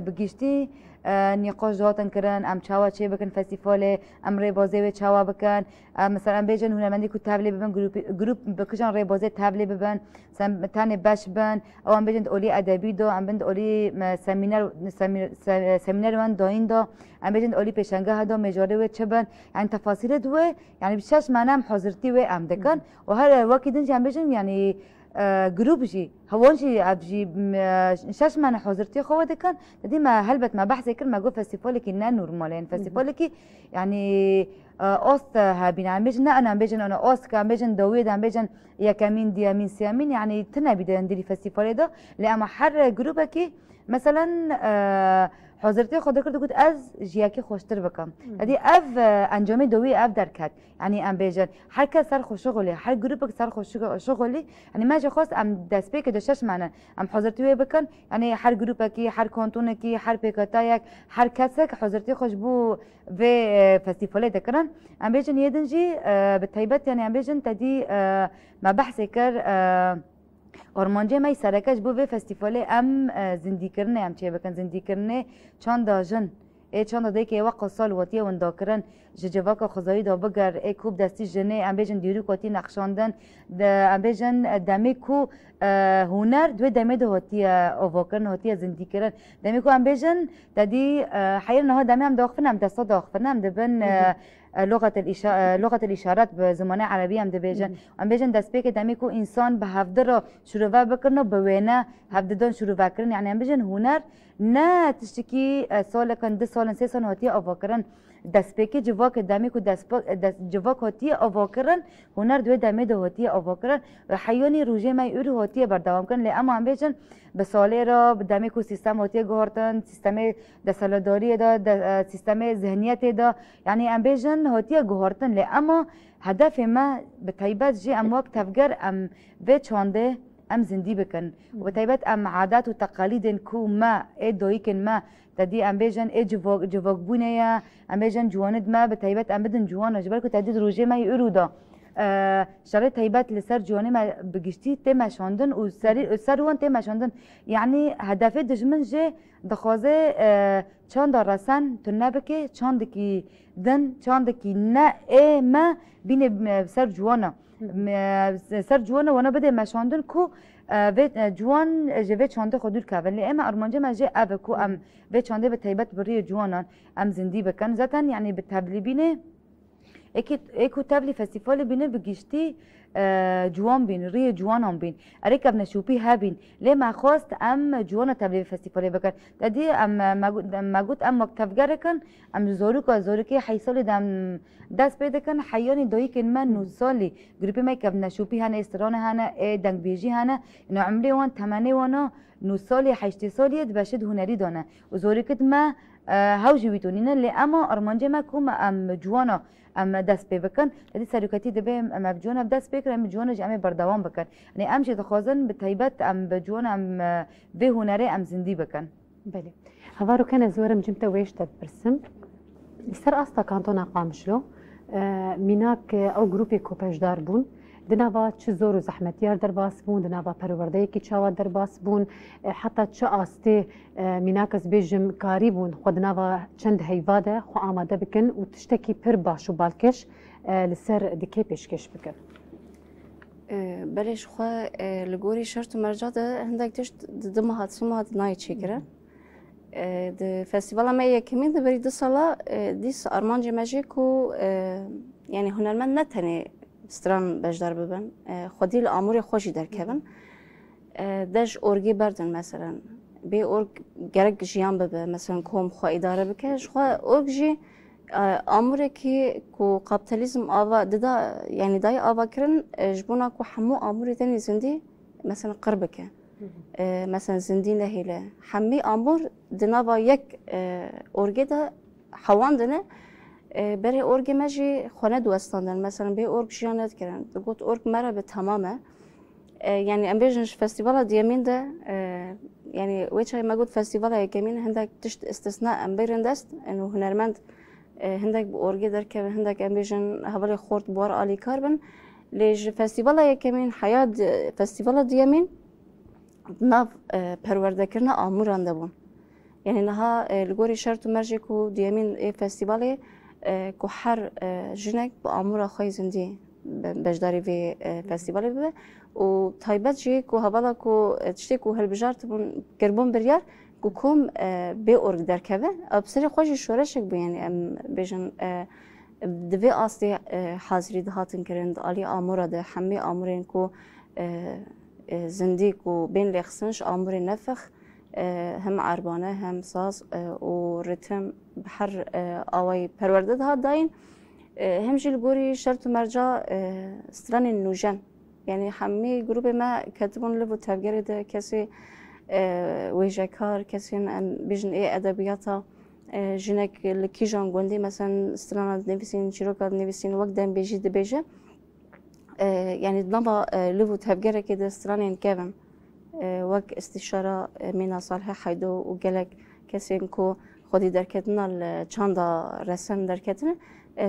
S2: بگیشتی نقاش جواتن کرن ام چاوا چه بکن فستیوال ام ریبازه و چاوا بکن مثلا بیجن هنرمندی کو تبلی ببن گروپ بکشن ریبازه تبلی ببن تن بش بن او ام بیجن اولی ادبی دو ام بند اولی سمینار من داین دو ام بیجن اولی پیشنگاه هدا مجاره و چه بن يعني تفاصیل دو يعني بشاش معنام حضرتی و ام دکن و هر وقتی دنج ام بیجن يعني جروب جي هون جي ابجي شاش ما حضرتي خو دكان دي ما هلبت ما بحث كل ما جو فيستيفال كنا نورمالين فيستيفال كي يعني اوست هابين عم بيجن انا بيجن انا اوست عم بيجن دويد عم بيجن يا كمين دي امين سيامين يعني تنا بدنا ندير فيستيفال ده لما حر جروبك مثلا حاضرتی خود کرد گفت از جیاکی خوشتر بکم ادی اف انجام دوی اف درکت یعنی ام بیجن هر کس سر خوش شغلی هر گروپ سر خوش شغلی یعنی ما خواست ام دست به که دشش معنی ام حاضرتی بکن یعنی هر گروپ کی هر کانتون کی هر پیکاتایک هر کس که حاضرتی خوش بو و فستیوال دکرن ام بیجن یدنجی به تایبت یعنی ام بیجن تدی ما بحث کر آرمانجی مای سرکش بو و فستیوال ام زندگی کرنه ام چه بکن زندگی کرنه چند داجن چند دایی که وقت سال واتی وندا کرن جواک خزایی دا بگر کوب دستی جنه ام بیجن دیرو کاتی نقشاندن ام بیجن دمی کو هنر دو دمی دو هاتی آواکرن هاتی زندگی کرن دمی کو ام بیجن دادی حیر نه دمی هم داخفنم دستا داخفنم دبن لغة الإشارات بزمانه عربی هم دبیجن ام بیجن دست به که دمی کو انسان به هفته را شروع بکنه بوینه هفته دان شروع کردن یعنی ام بیجن هنر نه تشتکی سال کن 2 سال 3 سال هاتی آواکرن دست به که جواک دمی کو دست جواک هاتی آواکرن هنر دو دمی دو هاتی آواکرن و حیانی روزه می اورو هاتی بردوام کن لی اما ام بیجن به ساله را دمی کو سیستم هاتی گهارتن سیستم دستالداری دا سیستم ذهنیت دا یعنی ام بیجن هاتی گهارتن لی اما هدف ما به تایبت جی ام وقت تفگر ام و چانده ام زندی بکن و تایبت ام عادات و تقالید کو ما دویکن ما تدی ام بیجن جواک بونه یا ام بیجن جواند ما به تایبت ام بدن جوان جبر کو تدی روزه ما یورو دا شرط تایبت لسر جوانی ما بگشتی تم شاندن و سروان تم شاندن یعنی هدف دشمن جه دخوازه چند رسن تو نبکه چند کی دن چند کی نه ما بین سر جوانا سر جوانا وانا بده مشاندن کو و جوان جوه چانده خودور که ولی اما ارمانجه مجه او کو ام و چانده به تایبت بری جوانان ام زندی بکن زدن یعنی به تبلی بینه ایکو تبلی فستیوال بینه بگیشتی جوان بین ری جوانان بین اری که نشوپی ها بین لی ما خواست ام جوان تبلی فستیوال بکن دادی ام مگوت ام مکتفگر کن ام زوروکی حیسالی دم دست پیدا کن حیانی دایی کن من 9 سالی گروپی ما که نشوپی هنه استران هنه دنگ بیجی هنه اینو عملی وان 8 وانا 9 سالی 8 سالی بشد هنری دانه و زوروکت ما هاوجی بیتونینه لی اما ارمانجه ما کوم ام جوانا ام دست پی بکن دادی سرکتی دبی ام جوانا دست بکر ام جوانا جمع بردوام بکن یعنی ام چه دخوازن به تایبت ام جوانا ام به هنره ام زندی بکن
S1: بله هوارو كان زورم جمتا ويش برسم سر استا كانتونا قامشلو میناک او گروپی کوپشدار بون دناوا چه زور و زحمتیار در باس بون دناوا پرورده کی چاوا در باس بون حتی چه آسته میناکس بیجم کاری بون خود دناوا چند هیواده خو آماده بکن و تشتکی پر باش و بالکش لسر دکی پیشکش بکن
S3: بلش خو لگوری شرط مرجع ده هندک تشت دمهات سمهات نای چیگره د فستیوال ما یکمین د بری 2 سالا دیس ارمانج ماجیکو یعنی هنرمند نتنه ستران بجدار ببن خودی الامور خوشی در کبن دش اورگی بردن مثلا به اورگ گرگ جیان ببه مثلا کوم خو اداره بکش خو اورگ جی امور کی کو کاپیتالیسم آوا ددا یعنی دای آوا کرن جبونا کو حمو امور تنی زندی مثلا قربکه مثلا زندی نهیله حمی امور دنابا یک اورگی دا حواندنه برای اورگ ماجی خانه دوستاندن مثلا به اورگ جیانت کردن گفت اورگ مرا به تمامه یعنی امبیجنش فستیوال دیامین ده یعنی ویچای ما گفت فستیوال یکمین هندک تشت استثناء امبیرند است انه هنرمند هندک به اورگ در که هندک امبیجن حوالی خورد بار عالی کاربن لیج فستیوال یکمین حیات فستیوال دیامین ناف پرورده کردن آموران دبون یعنی نها لگوری شرط مرجی کو دیامین فستیوالی کو هر جنک با آمورا خواهی زندی بجداری وی فستیوالی ببه و تایبت جی کو حوالا کو تشتی کو هلبجارت بون گربون بریار کو کم به اورگ درکبه ابسری خوشی شورشک بو یعنی بیجن دوی آستی حاضری دهاتن کرند آلی آمورا ده همه آمورین کو زندی کو بین لخسنش آمور نفخ هم عربانه هم ساز و ریتم بحر آوای پرورده ده داین هم جیل گوری شرط مرجع ستران نوجن یعنی همه گروه ما کتبون لبو تفگیر ده کسی ویژکار کسین بیشن ای ادبیاتا جنک لکیجان گندی مثلا استران نویسین چیروکات نویسین وقت دم بیجی دبیجه یعنی نبا لبو تبگره که دسترانین کبن وقت استشاره مینا صالح حیدو و گلک کسین کو خودی درکتنا چاندا رسم درکتنه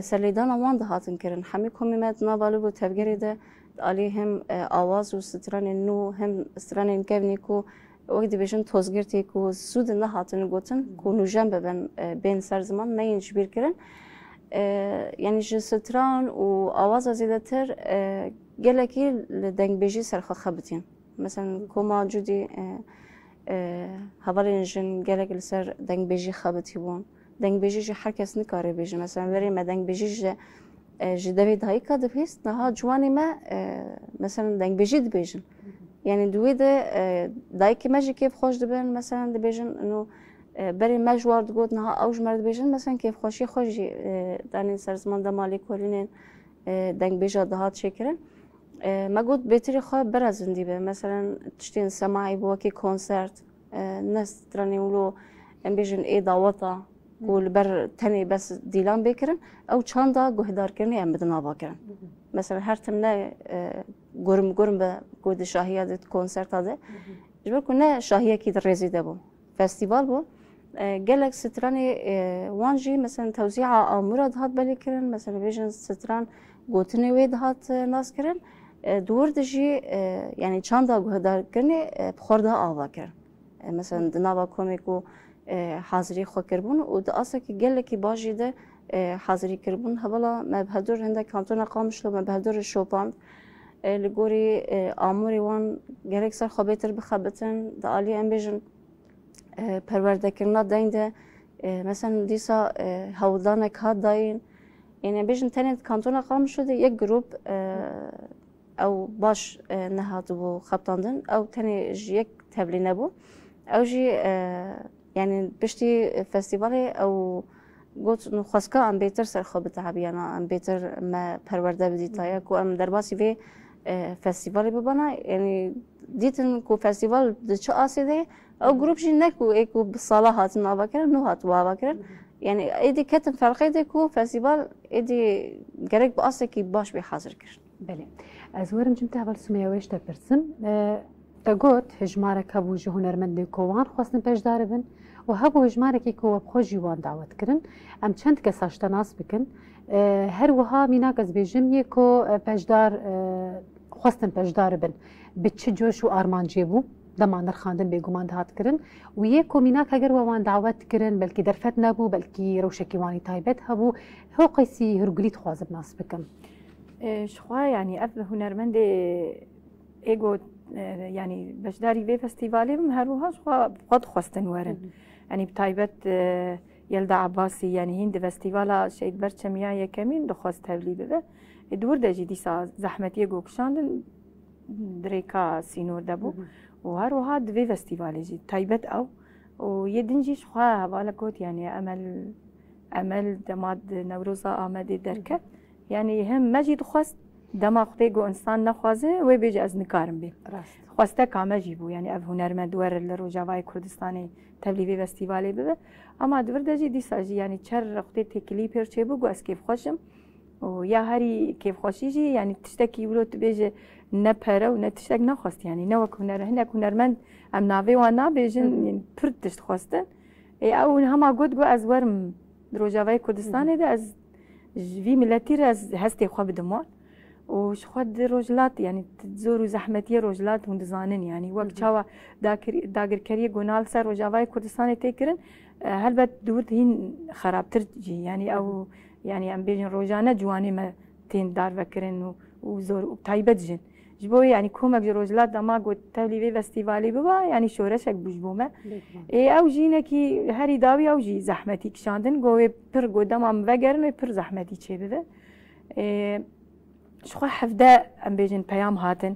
S3: سلیدان وان ده هاتن کرن همی کمیمت نبا لبو تبگره ده علی هم آواز و استران نو هم استران کبنی کو وقتی بیشتر توزگرتی کو سود نه هاتن گوتن کو نوجم ببن بین سر زمان نه اینش بیر کردن یعنی جستران و آواز زیاده تر گلکی لدنگ بیجی سرخ خبتین مثلا کوما جودی هوالین جن گلک لسر دنگ بیجی خبتی بون دنگ بیجی جه هر کس نکاره بیجی مثلا وری ما دنگ بیجی جدوی دایی کاد بیست نه جوانی ما مثلا دنگ بیجی بیجن یعنی دوی ده دایی که ماجی کیف خوش دبن مثلا دبیجن انو بری مجوارد گود نه اوج مرد بیجن مثلا کیف خوشی خوشی دانین سرزمان دمالی کولینن دنگ بیجا دهات شکرن ما گود بهتری خواه برازندی به مثلا تشتین سماعی بوا کی کنسرت نسترانی ولو ام بیجن ای دعوتا قول بر تنی بس دیلان بکرن او چاندا گهدار کرنی ام بدن آوا کرن مثلا هر تمنه گرم به گود شاهیه دت کنسرت هاده جبر کنه شاهیه کی در رزیده بو فستیوال بو گلک سترانی وانجی مثلا توزیع آمورات هات بلی کرن مثلا بیشن ستران گوتنی وید هات ناس کرن دور دجی یعنی چند گهدار کرنی بخورده آوا کرن مثلا دنوا کومیکو حاضری خو کربون و د اسه کی گلکی باجی ده حاضری کربون حوالا مبهدور هنده کانتون قامشلو مبهدور شوپاند لگوری آموری وان گرک سر خبیتر بخبتن د عالی ام بیجن پرورده کرنا دینده مثلا دیسا هودان کات داین یعنی بیشتر تنید کانتون قام شده یک گروپ او باش نهاد بو خبطاندن او تنی یک تبلینه بو او جی یعنی بشتی فستیوالی او گوت نخواسکا ام بیتر سر خوب تعبیانا ام بیتر ما پرورده بدیتایا کو ام در باسی وی فستیوالی ببنا یعنی دیتن کو فستیوال دچ آسیده او گروپ جی نکو ایکو بصلاحات نوا کرد نو هات وا کرد یعنی ایدی کتم فرقی ده کو فستیوال ایدی گرک با آسه کی باش به حاضر کرد
S1: بله از ورم جمت اول سمیه ویش تپرسم تقول هجمارك هبو جه هنرمندی کوان خواستن پیش داره بن و هبو هجمارکی کو بخوش جوان دعوت کرن ام چند کس اشتناس بکن هر وها میناک از بیجم یکو پیش دار خواستن پیش داره بن بچه جوش و آرمان جیبو دمان نرخاندن بگومان دهات کرن و یکو میناک اگر وان دعوت کرن بلکی درفت نبو بلکی روشکی وانی تایبت هبو هو قیسی هرگلیت خوازب ناس بکن
S4: شخوا يعني أب هنرمند إيجو يعني بشداري في فستيفالي مهروها شخوا قد خواستن ورن يعني بتايبت يلدا عباسي يعني هند فستيفالا شيد برشميا يكمين دخواست هبلي ببه دور دجي ديسا زحمت يجو كشاندن دريكا سينور دبو وهروها دفي فستيفالي جي تايبت أو ويدنجي شخوا هبالا كوت يعني أمل دماد نوروزا آمدي دركت يعني هم مجد خواست دماغ تيجو إنسان نخوازه ويبيج از نكارم بي خواسته كامل جيبو يعني أف هنرمند ور لروجاوای كردستاني تبليفي فستيفالي ببه أما دور دجي ديساجي يعني چر رخته تكلي پيرچه بو گو از كيف خوشم و يا هري كيف خوشيجي يعني تشتكي ولو تبيج نپره و نتشتك نخواست يعني نوك هنرمند هنرمند ام ناوي وانا بيجن يعني پرتشت خواستن او هما گود گو از ورم روجاوای كردستاني ده از في ملتي از هستي خو بدموال وش خد رجلات يعني تزوروا زحمتي رجلات هند زانن يعني وقت شوا داگر كريه جونال سر وجاواي كردستان تكرن هل بد دور هين خراب ترجي يعني او يعني ام بيجن روجانه جواني ما تين دار فكرن وزور وتايبت جن جبو يعني كومك رجلات دما قلت تبلي في فستيفالي بابا يعني شورشك بجبومه اي او جينكي هري داوي او جي زحمتي كشاندن قوي بر قدام ام وگرن بر زحمتي چه بده شخوا حفده ام بيجن پیام هاتن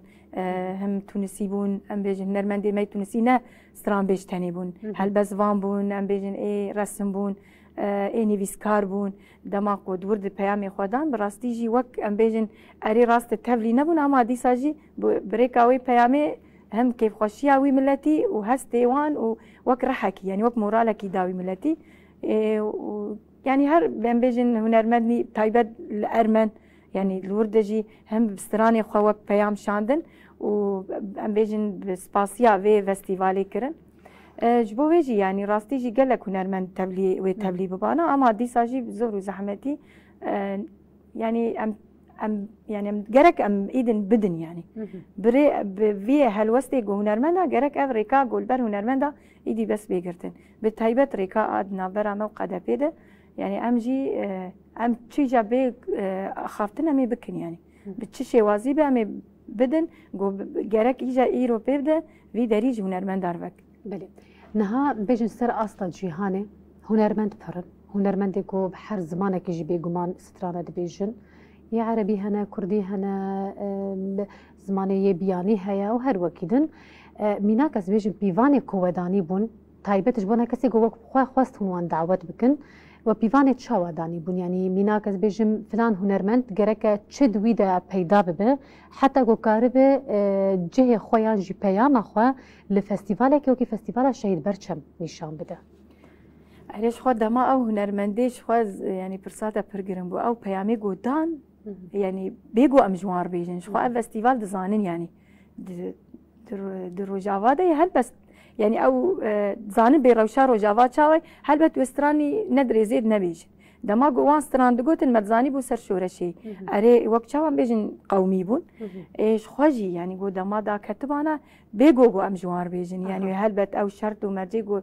S4: هم تونسي بون ام بيجن نرمندي ما تونسي نه ستران بيج تاني بون هل بزوان بون ام بيجن اي رسم بون اي نویسکار بون دماغ و دور د پیام خودان براستي جي وك ام بيجن اري راست تبلي نبون اما ديسا جي بريكاوي پیام هم كيف خوشيا وي ملتي وهستي وان وك رحكي يعني وك مورالك داوي ملتي يعني هر بين بيجن هنرمندني تايبد الأرمن يعني الوردجي هم بستراني خواب بيام شاندن وام بيجن بسباسيا في فستيفالي كرن جبو ويجي يعني راستي جي قال لك هنرمند تبلي وتبلي ببانا اما دي ساجي بزور وزحمتي يعني ام يعني ام جرك ام ايدن بدن يعني بري في هالوستي جو هنرمندا جرك افريكا جول بر هنرمندا ايدي بس بيجرتن بتايبت ريكا ادنا برا موقع بيده يعني ام جي ام تشي جابي خافتنا مي بكن يعني بتشي وازيبه ام بدن جو جرك ايجا ايرو بيبدا في دريج هنرمند داربك
S1: بله نها بيجن سر اصلا جيهانه هنرمند فرن هنرمند جو بحر زمانك يجي بيجمان سترانا دبيجن يا عربي هنا كردي هنا زماني بياني هيا وهر وكيدن ميناك از بيجن بيفاني كوداني بون تايبت جبنا كسي جو خواست هون دعوت بكن وبيفاني تشاوداني بون يعني ميناك از بيجن فلان هنرمند جرك تشد ويدا بيدا به حتى جو كاربه جه خويان جي بيام خو لفستيفالك وكي فستيفال الشهيد برچم نشان بده
S4: علاش خو دما او هنرمنديش خو يعني برساتا برجرم بو او بيامي جودان يعني بيجو ام جوار بيجن خو فستيفال دزانين يعني دروجافا دي هل بس يعني او زانين بيروشا روجافا تشاوي هل بت وستراني ندري زيد نبيج دما جوان ستران دغوت المدزاني بو سر شورشي اري وقت شاوان بيجن قومي بون ايش خوجي يعني جو دما دا كتبانا بيجو ام جوار بيجن يعني هل بت او شرط ومرجي جو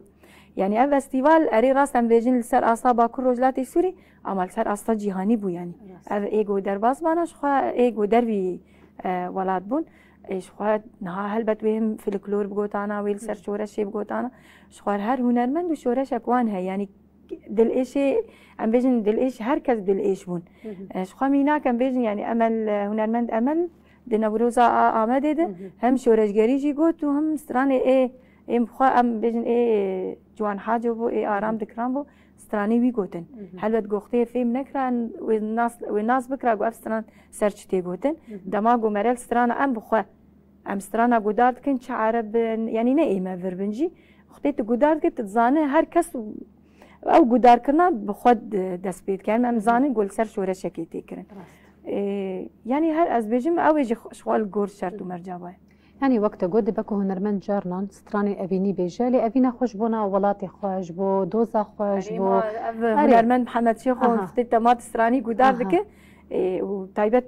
S4: يعني اف فستيفال اري راسم بيجن لسر اصابا كل رجلاتي سوري اما لسر اصلا جهاني بو يعني اف ايجو درباز بانش خو ايجو دربي ولاد بون ايش خو نها هلبت وهم فلكلور بقوتانا ويل سر شورش بقوتانا شخوار هر هنرمند وشورش اكوان هي يعني دل ايش ام بيجن دل ايش هركز دل ايش بون شخو مينا كان بيجن يعني امل هنرمند امل دنوروزا آمده ده هم شورشگری جی گوت و هم سترانه ام خو ام بيجن جوان حاجه بو آرام دکران بو ستراني وي گوتن هلبت گوخته فيم نکران و ناس بکرا گو افستران سرچ تی گوتن دماغو مرل سترانه ام بخو ام سترانه گودارد کن چه عرب يعني نئيمه فربنجي خطيت گودارد کت تزانه هر کس او گودار کرنا بخود دست بيت كان ام زانه گل سر شورش کی تی کرن يعني هر از بيجم او يجي شغل گور شرط و مرجابه
S1: يعني وقت جود بكو هنرمند جارنان ستراني افيني بيجالي افينا خوش بونا ولاتي خوش بو دوزا خوش بو
S4: هنرمند محمد شيخ خطيت مات ستراني گودار دك و تايبت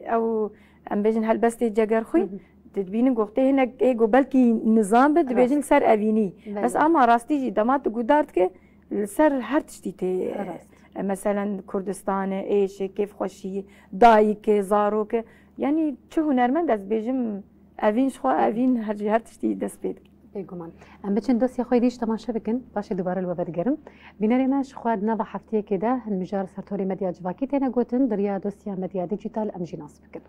S4: او ام بيجن هل بس جگر خوي تدبين گفته هنا ايگو بلكي نظام بد بيجن سر افيني بس اما راستي جي دمات گودار دك سر هر تشتي مثلا كردستان ايش كيف خوشي دايك زاروك يعني شو هنرمند از بيجم اوین شو اوین هر تشتی دست بید
S1: بگمان ام بچن دوستی خوی دیش تماشا بکن باشه دوباره الوفد گرم بیناری ماش خواد نوا هفته که ده مجار سرطوری مدیا جواکی تینا گوتن دریا دوستی مدیا دیجیتال ام جناس بکن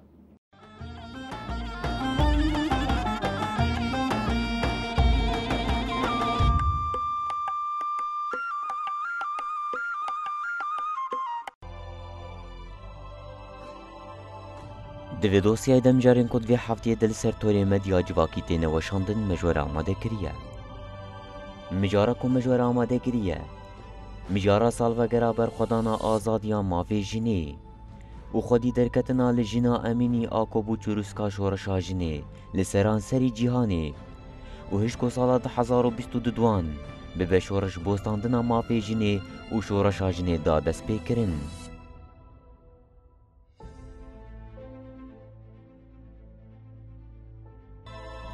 S5: دوی دوسیای دمجارین کد وی هفته دل سرطوری مدیا جواکی تینه وشاندن مجور آماده کریه مجارا کو مجور آماده کریه مجارا سالوگرا بر خدانا آزادیا مافی جنی و خودی درکتنا لجنا امینی آکوبو چروسکا شورشا جنی لسران سری جیهانی و هشکو سالا 2022 به بشورش بوستاندنا مافی جنی و شورشا جنی دا دست پی کرن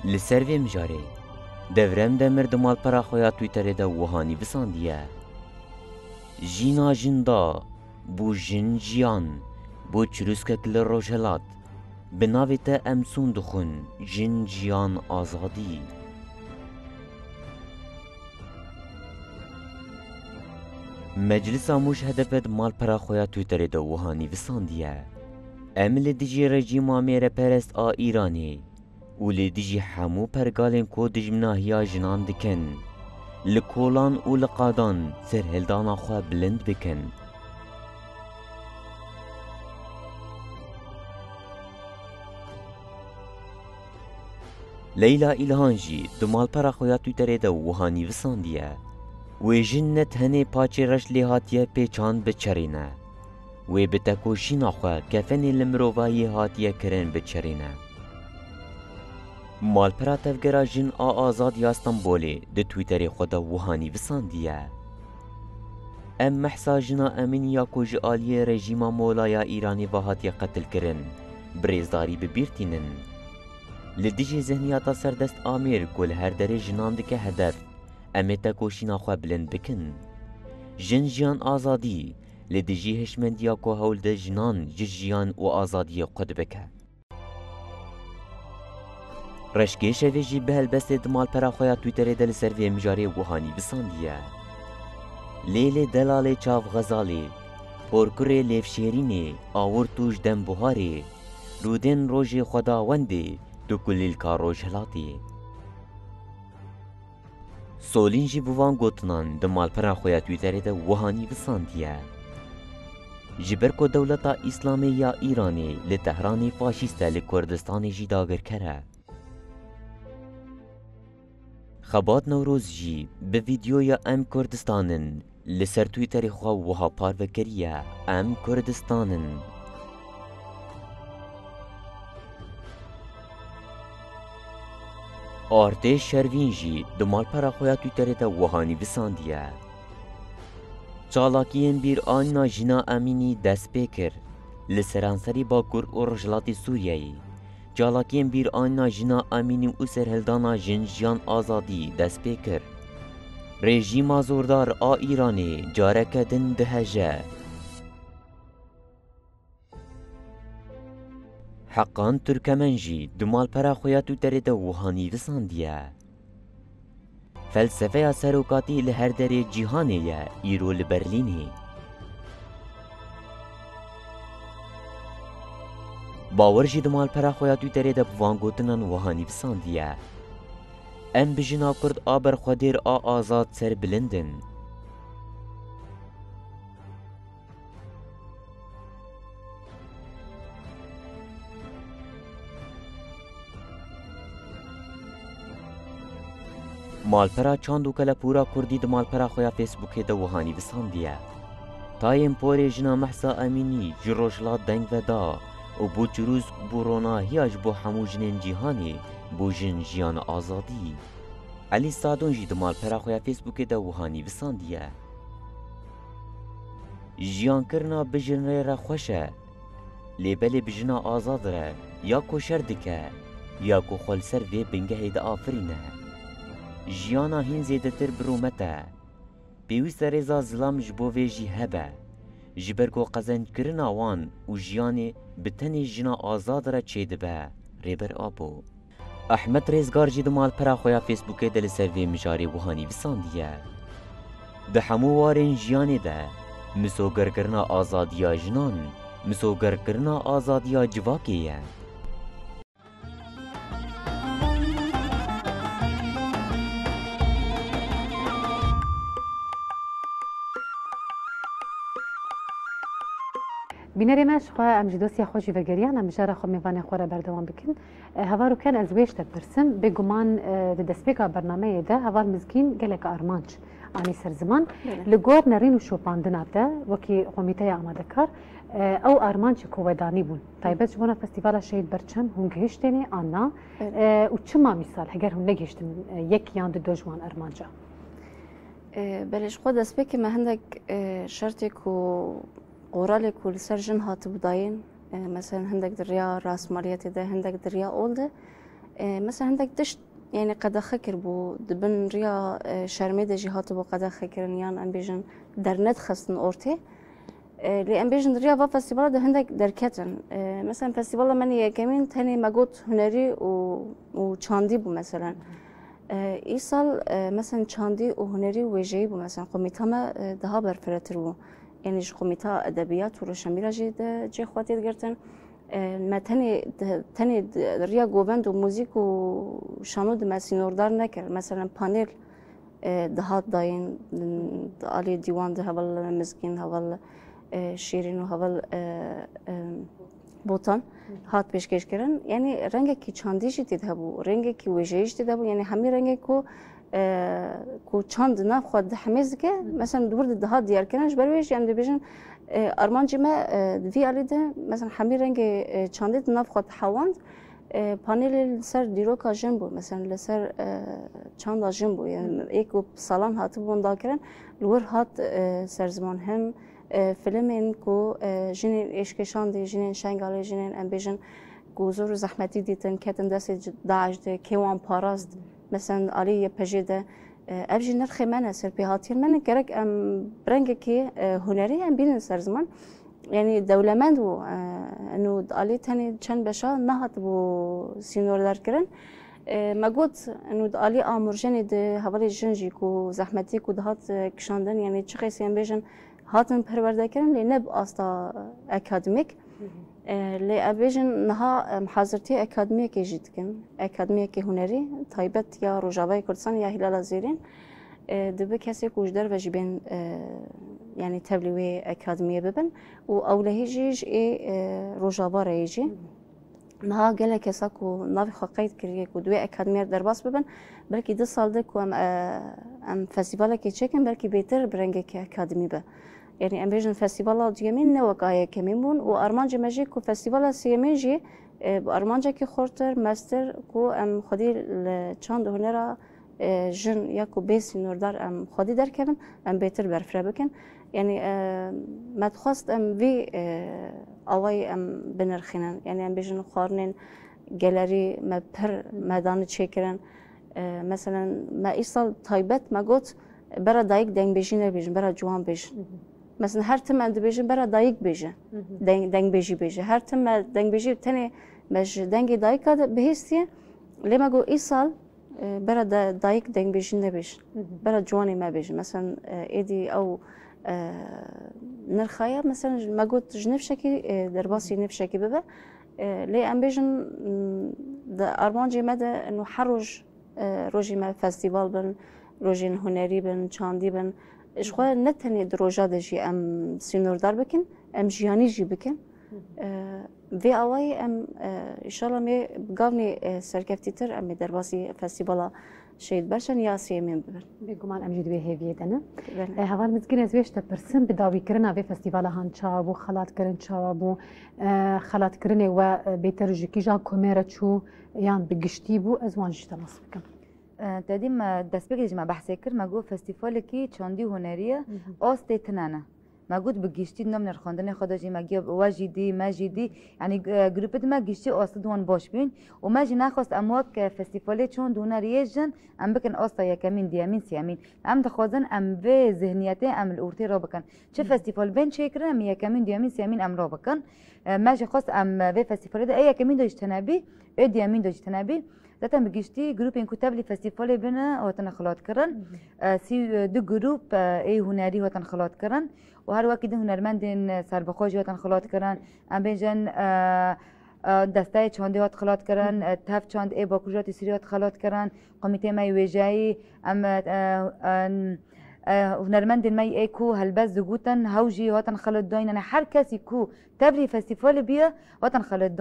S5: لسر وی مجاره دورم ده مردمال پرا خویا تویتره ده وحانی بساندیه جینا جندا بو جن جیان بو چروسکه کل روشلات بناوی ته امسون دخون جن جیان آزادی مجلس آموش هدفت مال پرا خویا تویتره ده وحانی بساندیه امل دیجی رژیم آمیر پرست آ ایرانی ولی دیجی همو پرگالین کو دجمناهیا جنان دکن لکولان و لقادان سر هلدانا خواه بلند بکن ليلى إلهان جي دمال برا خويا تويتر دا وهاني وساندية ويجن نتهني باچي رش لهاتيه بيچان بچرينه وبتكوشين خوا كفني المروفاي هاتيه كرن بچرينه مال برا تفگرا جن آزاد یا استنبولي ده تويتر خدا وهاني وساندية ام محسا جنا امين یا کج آلیه رژیما مولایا ایرانی وهاتيه قتل کرن بريزداري ببيرتينن لديجي ذهنياتا سردست آمير كل هر دري جنان دكه هدف امتا کوشینا خو بلند بکن جن جیان آزادی لدیجی هشمندیا کو هول ده جنان جیان و آزادی قد بکه رشکی شوی جی به البست دمال پرا خویا تویتر دل سروی مجاری وهانی بساندیه لیل دلال چاو غزالی پورکره لیفشیرینی آور توش دم بوهاری رودن روژ خداوندی دو کلیل کار روژ هلاتی سولین جی بوان گوتنان دمال پرا خویا تویتر ده وهانی بساندیه جبر کو دولتا اسلامی یا ایرانی لتهرانی فاشیسته لکردستان جی داگر کره خبات نوروز جی به ویدیو یا ام کردستانن لسر تویتر خوا وها پارو کریه ام کردستانن آرتش شروین جی دمال پرا خویا تویتر ده وهانی بساندیه چالاکیین بیر آننا جنا امینی دست پیکر لسرانسری باکور و رجلاتی سوریهی چالاکیین بیر آننا جنا امینی و سرهلدانا جنجیان آزادی دست پیکر رژیم زوردار آ ایرانی جارکه دن دهجه حقان ترکمنجی دمال پرا خویا تویتر ده وهانی بساندیه فلسفه سروکاتی لهر دری جیهانیه ایرو لبرلینی باور جی دمال پرا خویا تویتر ده بوان گوتنان وهانی بساندیه ام بجنا کرد آبر خودیر آزاد سر بلندن مالپرا چاندو کلا پورا کردی د مالپرا خویا فیسبوک ده وهانی بساندیه تایم پوری جنا محسا امینی جروشلا دنگ ودا و بو چروز بورونا هیاج بو همو جنین جیهانی بو جن جیان آزادی علی سادون جی د مالپرا خویا فیسبوک ده وهانی بساندیه جیان کرنا بجن را خوشه لیبلی بجنا آزاد را یا کو شردکه یا کو خلسر وی بنگه ده آفرینه جیانا هین زیده تر برومته پیوست رزا ظلام جبو ویجی هبه جبرگو قزن کرنا وان و جیانی بتنی جنا آزاد را چیده به ریبر آبو احمد ریزگار جی دمال پرا خویا فیسبوکه دل سروی مجاری وهانی بساندیه ده همو وارین جیانی ده مسوگر کرنا آزادیا جنان مسوگر کرنا آزادیا جواکیه
S1: بینری ماش خو ام جدوسی خوشی وگریان ام جara خو میوان خو را بردوام بکن هوارو کن از ویش تپرسم بگمان د دسپیکا برنامه ده هوار مزگین گلک ارمانچ آنی سر زمان لگور نرین و شوپاندنا ده وکی قومیته آماده کار او ارمانچ کوودانی بون تایبت جوانا فستیوالا شهید برچم هون گهشتنی آنا و چما مثال هگر هون نگهشتن یک یان دو جوان ارمانچا
S3: بلش خود دسپیک ما هندک شرطی کو قرالي كل سرجن هات بداين مثلا هندك دريا راس ماليتي ده هندك دريا اولده مثلا هندك دشت يعني قد خكر بو دبن ريا شرميده جهات بو قد خكرن يان امبيجن درنت خصن اورتي لي امبيجن دريا با فستيفال ده هندك دركتن مثلا فستيفال من كمين تاني ماغوت هنري و چاندي بو مثلا ايسال مثلا چاندي و هنري ويجي بو مثلا قوميتما ده برفرتر بو يعني قوميتا ادبيات وروشميرا جي خواتي گرتن ما تاني ريا گوبند و موزيك و شانو د مسينوردار نكر مثلا بانيل دهات داين علي ديوان ده هول مزكين هول شيرين و هول بوتان هات پیشکش کردن یعنی رنگ کی چاندیشی تید هبو رنگ کی وجهیش تید هبو یعنی همه رنگ کو چاند ناف خود حمیز که مثلا دور ده دیار کردنش برویش یعنی بیشن آرمانجی ما وی آلیده مثلا همه رنگ چاندید ناف خود حواند پانیل سر دیروکا جن بود مثلا لسر چند جن بود یعنی یکو سالان هاتو بوندا کردن لور هات سرزمان هم فیلم این کو جنین اشکشان دی جنین شنگالی جنین امبیژن گوزور زحمتی دیتن کتن دست داعش ده کیوان پاراست مثلا علی پجیده ابجی نرخ منه سر پیهاتین منه کرک ام برنگ کی هنری ام بین سرزمان یعنی دولمند و انو علی تنی چند بشا نهات بو سینور دار کرن مگود انو علی آمرجنی ده حوالی جنجی کو زحمتی کو دهات کشاندن یعنی چه قیسی ام بیژن هاتن پرورده کردن لی نب آستا اکادمیک لی ابیژن نها محاضرتی اکادمیک جید کن اکادمیک هنری تایبت یا روجاوای کردستان یا هلال زیرین دبی کسی کوچدار و جبین یعنی تبلیغ اکادمیه ببن و اولهی جیج روجاوا رایجی نها گله کسا کو ناوی خواهید کردی کو دوی اکادمیه درباس ببن بلکه 2 سال ده کو ام فستیواله که چکن بلکه بهتر برنگه که اکادمی به یعنی ام بیشتر فستیوالا دیگمین نوکایه کمین بون و آرمانج ماجی کو فستیوالا سیمینجی آرمانجا که خورتر مستر کو ام خودی چند هنرا جن یا کو بیسی نوردار ام خودی در کردن ام بهتر برفره بکن یعنی متخواست ام وی آوای ام بنرخینن یعنی ام بیشتر خارنین گالری مپر مدان چکرن مثلا ما ایسال تایبت ما گفت برای دایک دنگ بیشی نبیشن برای جوان بیشن مثلا هر تم اند بیشن برای دایک بیشن دنگ بیشی بیشن هر تم دنگ بیشی تنی مش دنگ دایک کاد بهستیه لما گو ایسال برای دایک دنگ بیشی نبیشن برای جوانی ما بیشن مثلا ایدی او نرخایا مثلا ما گفت جنفشکی درباسی نفشکی ببه لی ام بیشن آرمانجی مده انو حروج روزی ما فستیوال بن روزین هنری بن چاندی بن اشخوا نتنی دروجا دشی ام سینوردار بکن ام جیانی جی بکن وی آوای ام انشالله می گاونی سرکفتی تر ام درباسی فستیوالا شهید برشن یا سیمین ببن
S1: بگمان ام جدی هیویه دنه هوار مزگین از ویشت پرسن بداوی کرنا وی فستیوالا هان چابو خلات کرن چابو خلات کرنه و بیتر جکی جا کمیره چو یان بگشتی بو از وانجش تماس بکن
S2: تدیم دست بگیریم ما بحث کر ما گفت فستیوالی کی چاندی هنریه آست تنانه ما گفت بگشتی نام نرخاندن خداجی ما گیب واجدی ماجدی یعنی گروپت ما گشتی آست دوان باش بین و ما جی نخواست امواک فستیوالی چون هنریه جن ام بکن آستا یکمین دیامین سیامین ام دخوازن ام به ذهنیت ام الورتی را بکن چه فستیوال بین چه کرن ام یکمین دیامین سیامین ام را بکن ما جی خواست ام به فستیوالی ده یکمین داشت تنبی دیامین داشت تنبی داتم بگشتی گروپ این کتاب لی فستیوالی بنا وطن خلات کرن سی دو گروپ ای هنری وطن خلات کرن و هر وقت هنرمندین سربخوش وطن خلات کرن ام بینجن دسته چاندی وطن خلات کرن تف چاند ای با کجات سری وطن خلات کرن کمیته مای ویژه‌ای ام هنرمندین مای ای کو هلبز زگوتن هوجی وطن خلات داین نه هر کسی کو تبلی فستیوال بیا وطن خلات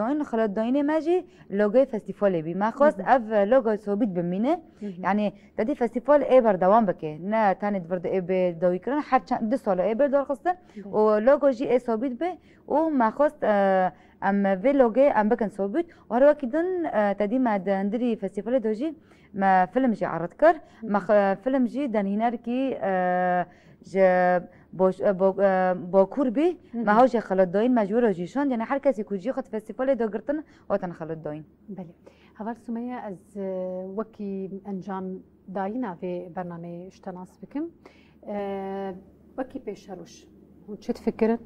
S2: داین ماجی لوگوی فستیوال بی ما خواست اف لوگو ثابت بمینه یعنی تدی فستیوال ای بر دوام بکه نه تانت برد ای به دوی کردن هر چند 2 سال ای بر دار خواستن و لوگو جی ای ثابت به و ما خواست ام وی لوگو ام بکن ثابت و هر وقت دن تدی ما دندری فستیوال دوجی ما فيلم جي عرض كر ما فيلم جي دان هنار كي باكور بي ما هوش خلط داين مجبور جيشان يعني هر کسی کوجی خود فستیوال دو گرتن وطن خلط داين
S1: بله هوار سمیه از وکی انجام داینا في برنامه اشتناس بكم وکی پیش هروش چه تفکرن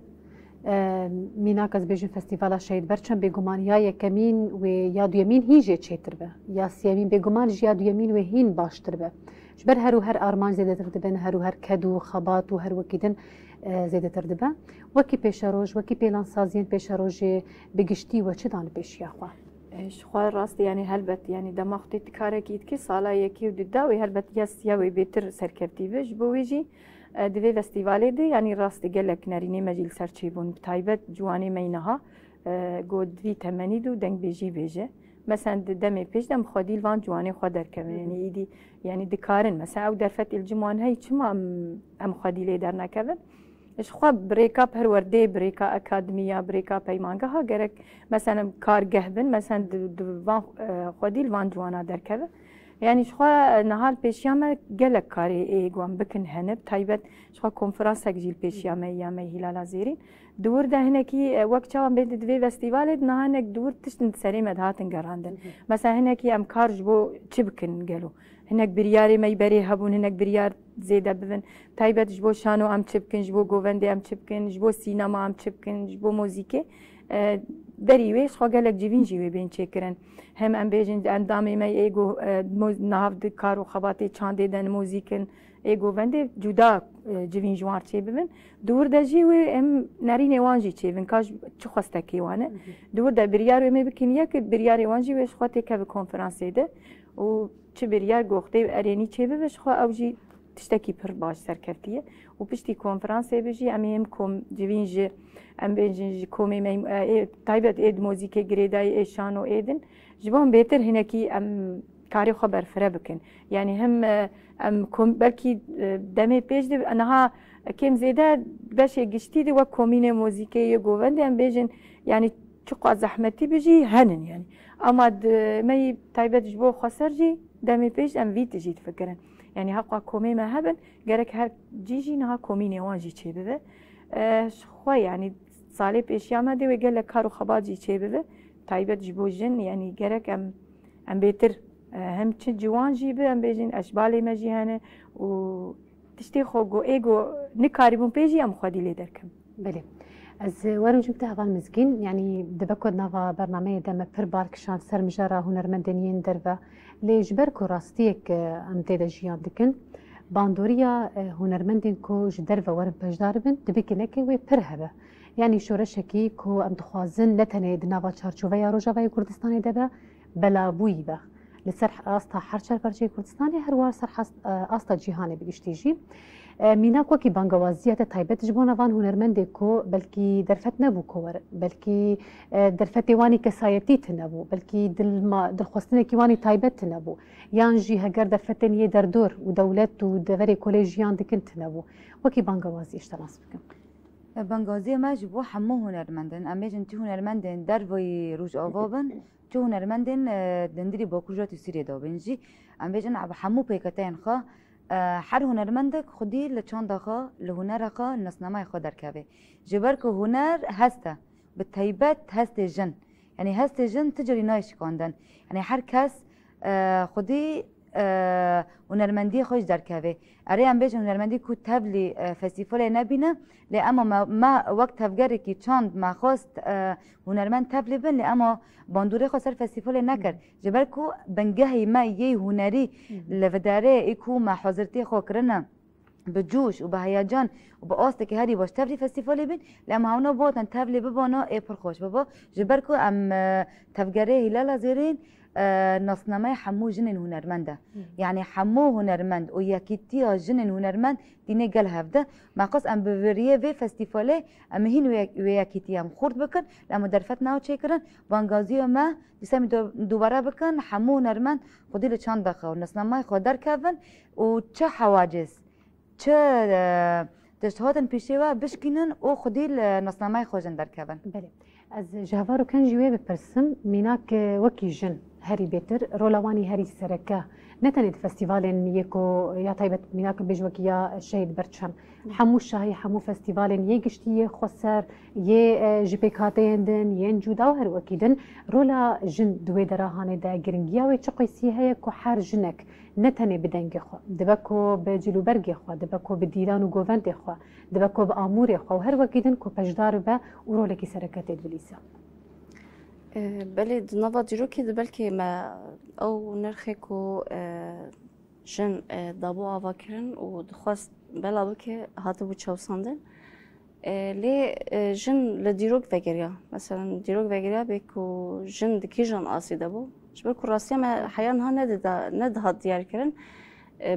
S1: میناک از بیجن فستیوالا شهید برچم بگمان یا یکمین و یا دویمین هیجه چیتر به یا سیامین بگمان یا دویمین و هین باشتر به جبر هر و هر آرمان زیده تر دبن هر و هر کدو خبات و هر وکیدن زیده تر دبه وکی پیش روش وکی پیلان سازین پیش روش بگشتی و چه دان پیش یاخوا
S4: شخوار راست يعني هلبت يعني دماغتي تكاركيت كي صالا يكي ودداوي هلبت يس ياوي بيتر سركبتي بيش بويجي دوی فستیوالی دی یعنی راست گلک نرینه مجیل سرچی بون تایبت جوانی مینها گود وی تمنید و دنگ بیجی بیجه مثلا دم پیش دم خودی وان جوانی خود درکم یعنی ایدی یعنی دکارن مثلا او درفت الجوان هی چما ام خودی لی در نکبن اش خو بریکا پرورده بریکا اکادمیا بریکا پیمانگه ها گرک مثلا کارگه بن مثلا وان خودی وان جوانا درکبه یعنی شخوا نهال پیشیامه گلک کاری ایگوان بکن هنب تایبت شخوا کنفرانس اگجیل پیشیامه یامه هلال زیرین دور ده هنکی وقت چاوم بید دوی فستیوالی نهانک دور تشتن سری مدهاتن گراندن مثلا هنکی ام کارج بو چی بکن گلو هنک بریاری می بری هبون هنک بریار زیده ببن تایبت جبو شانو ام چی بکن جبو گوونده ام چی بکن جبو سینما ام چی بکن جبو موزیکه دریویش خو گلک جوین جوی بین چکرن هم ام بیجن اندامی می ایگو نهافد کارو خباتی چانده دن موزیکن ایگو ونده جدا جوین جوار چی ببین دور د جیوی ام نرین وانجی چی بین کاش چه خواسته کی وانه دور د بریار می بکن یک بریار وانجی وش خاطر که کنفرانس ایده و چه بریار گفته ارینی چی ببش خو اوجی تشتکی پر باش سرکفتیه و پشتی کنفرانس بیجی امیم کم جوین ج ام بیجن کومی می تایبت اید موزیک گریدای ایشانو ایدن جبان بهتر هنکی ام کاری خبر فره بکن یعنی هم ام بلکی دمی پیش دی انها کم زیده بشه گشتی دی و کومین موزیکی گووند ام بیجن یعنی چقدر زحمتی بجی هنن یعنی اما می تایبت جبو خسر جی دمی پیش ام ویت جیت فکرن یعنی حقا کومی ما هبن گرک هر جیجی نها کومین وانجی چه بده خو یعنی سالی پیش آمده و گل کارو خبازی چه بده تایبت جبوجن یعنی گرک ام بهتر هم چه جوان جیبه ام بیجین اشبالی مجیانه و تشتی خو گو ایگو نکاریبون پیجی ام خودی لی درکم
S1: بله از ورم جبت هوا مزگین یعنی دبکود نوا برنامه دم پر بارکشان سر مجرا هنرمندنین دربه لیجبر کو راستیک ام تیدا جیان دکن باندوریا هنرمندین کو جدر و ورم پجدار بن دبکی نکی و پر هبه یعنی شورشکی کو ام دخوازن نتنه دنوا چارچوبه یا روجاوی کردستانی دبه بلابویی به لسر آستا هرچر پرچه کردستانی هر وار سر آستا جهانی بگشتیجی مینا کو کی بانگوازیت تایبت جبونا وان هنرمند کو بلکی درفت نبو کور بلکی درفت وانی کسایتی تنبو بلکی دل خوستنه کی وانی تایبت نبو یان جی هگر درفتن یه در دور و دولت و دوری کالجیان دکن تنبو وکی بانگوازی اشتراس بکن
S2: بانگوازی ما جبو حمو هنرمندن امیجن تی هنرمندن در وی روز آوابن تو هنرمندن دندری با کجات سری دابنجی امیجن عب حمو پیکتین خا هر هنرمندک خودی لچان خا لهنر خا نسنامه خود درکبه جبر که هنر هسته به تایبت هست جن یعنی هست جن تجاری نایش کندن یعنی هر کس خودی هنرمندی خوش درکبه اره ام بیش هنرمندی کو تبلی فستیوال نبینه لی اما ما وقت تفگری که چند ما خواست هنرمند تبلی بن لی اما باندوره خواست سر فستیوال نکرد جبر کو بنگهی ما یه هنری لوداره ایکو ما حاضرتی خو کرنه به جوش و به هیجان و به آسته که هری باش تبلی فستیوالی بین لما هاونا باتن تبلی ببانا ای پر خوش بابا جبر کو ام تفگره هلال زیرین نصنامه حمو جنن هنرمنده یعنی حمو هنرمند و یکیتی جنن هنرمند دینه گل هفته ما قص ام بوریه و فستیواله ام هین و یکیتی ام خورد بکن لما درفت ناو چه کرن وانگازی ما بسیار دوباره بکن حمو هنرمند خودی لچان دخه و نصنامه خود در کفن و چه حواجز چه دشتهاتن پیشه و بشکنن و خودی نصنامه خوشن در کفن
S1: بله از جوارو کن جوی بپرسم میناک وکی جن هری بهتر رولوانی هری سرکه نتنید فستیوال یکو یا تایبت میناک بیجوکی یا شهید برچم حمو شاهی حمو فستیوال یه گشتی خسر یه جپیکاتیندن یه جودا و هر وکیدن رولا جن دوی دراهانه دا گرنگیا و چه قیسی هی کو هر جنک نتنی بدنگ خو دبکو به جلوبرگ خو دبکو به دیران و گووند خو دبکو به آمور خو هر وکیدن کو پجدار به رولا کی سرکت دبلیسا
S3: بله دنوا دیرو که بلکه ما او نرخی کو جن دابو آوا کرن و دخواست بلا بو که هاتو بو چوساندن لی جن لدیروگ وگریا مثلا دیروگ وگریا بکو جن دکی جن آسیده بو جبر کو راستی ما حیان ها ندهاد دیار کرن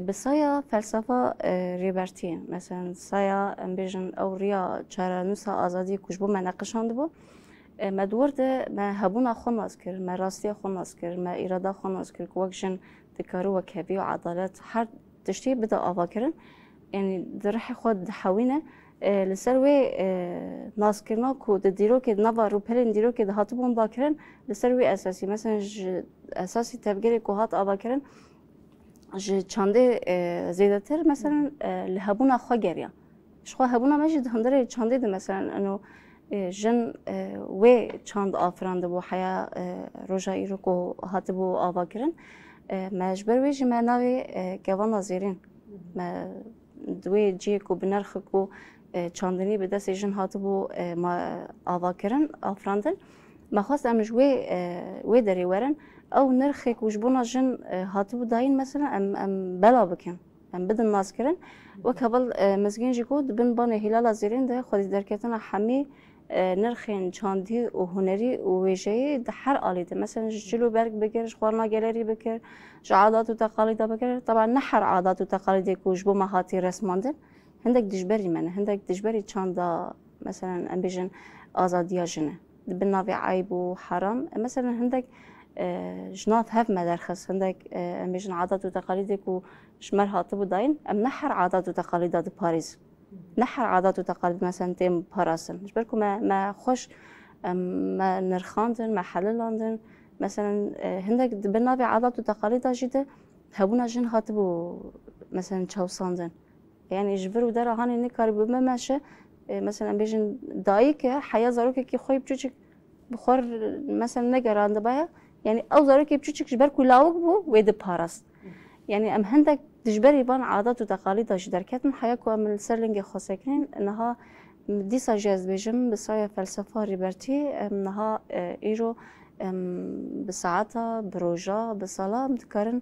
S3: بسایا فلسفه ریبرتیه مثلا سایا امبیجن او ریا چارانوسا آزادی کجبو مناقشاند بو ما دورده ما هبونا خو ناز کرد ما راستی خو ناز کرد ما اراده خو ناز کرد که وقتشن دکارو و کبی و عدالت هر تشتی بده آوا کردن یعنی درح خود حوینه لسر وی ناز کردن که دیرو که نوا رو پرین دیرو که هاتو بون با کردن لسر وی اساسی مثلا اساسی تبگیری که هات آوا کردن ج چنده زیادتر مثلا لهبونا خو گریان شخو هبونا مجد هندره چنده ده مثلا انو جن و چند آفرانده بو حیا روزایی رو که هات بو آوا کردن مجبور ویج ما نوی جوان زیرین ما دوی جی کو بنرخ کو چندنی به دست جن هات بو ما آوا کردن آفراندن ما خواست امش وی داری ورن او نرخ کوش بونا جن هات بو داین مثلا ام بلا بکن ام بدن ناس کردن و کابل مزگین جی کو بن بان هلال زیرین ده خودی درکتن حمی نرخین چاندی و هنری و ویژه‌ای در هر آلیده مثلا جلو برگ بکر خورنا گالری بکر عادات و تقالید بکر طبعا نه هر عادات و تقالید کوش بو مهاتی رسماندن هندک دجبری منه هندک دجبری چاندا مثلا ام بیژن آزادیا جنه بالنافع عیب و حرام مثلا هندک جناف هف مدرخص هندک ام بیژن عادات و تقالید کو شمر هاتو بداین ام نه هر عادات و تقالیدات پاریس نحر عادات و تقالید مثلا تیم پاراسن جبركم ما خوش ما نرخاندن ما حللاندن مثلا هندك بالنافع عادات و تقالید جده هبونا جن هاتبو مثلا چوساندن يعني جبر ودار هاني نكاري بما ماشي مثلا بيجن دايك حياه زاروك كي خوي بچوچك بخور مثلا نگراند بايا يعني او زاروك بچوچك جبركو لاوك بو ويد باراس يعني ام هندك دجبري بان عادات و تقالید داشت درکتن حیا کو من سرلنگ خاصکن انها دیسا جاز بيجم بسايا فلسفه ريبرتي انها ايرو بساعتا بروجا بسلام دكارن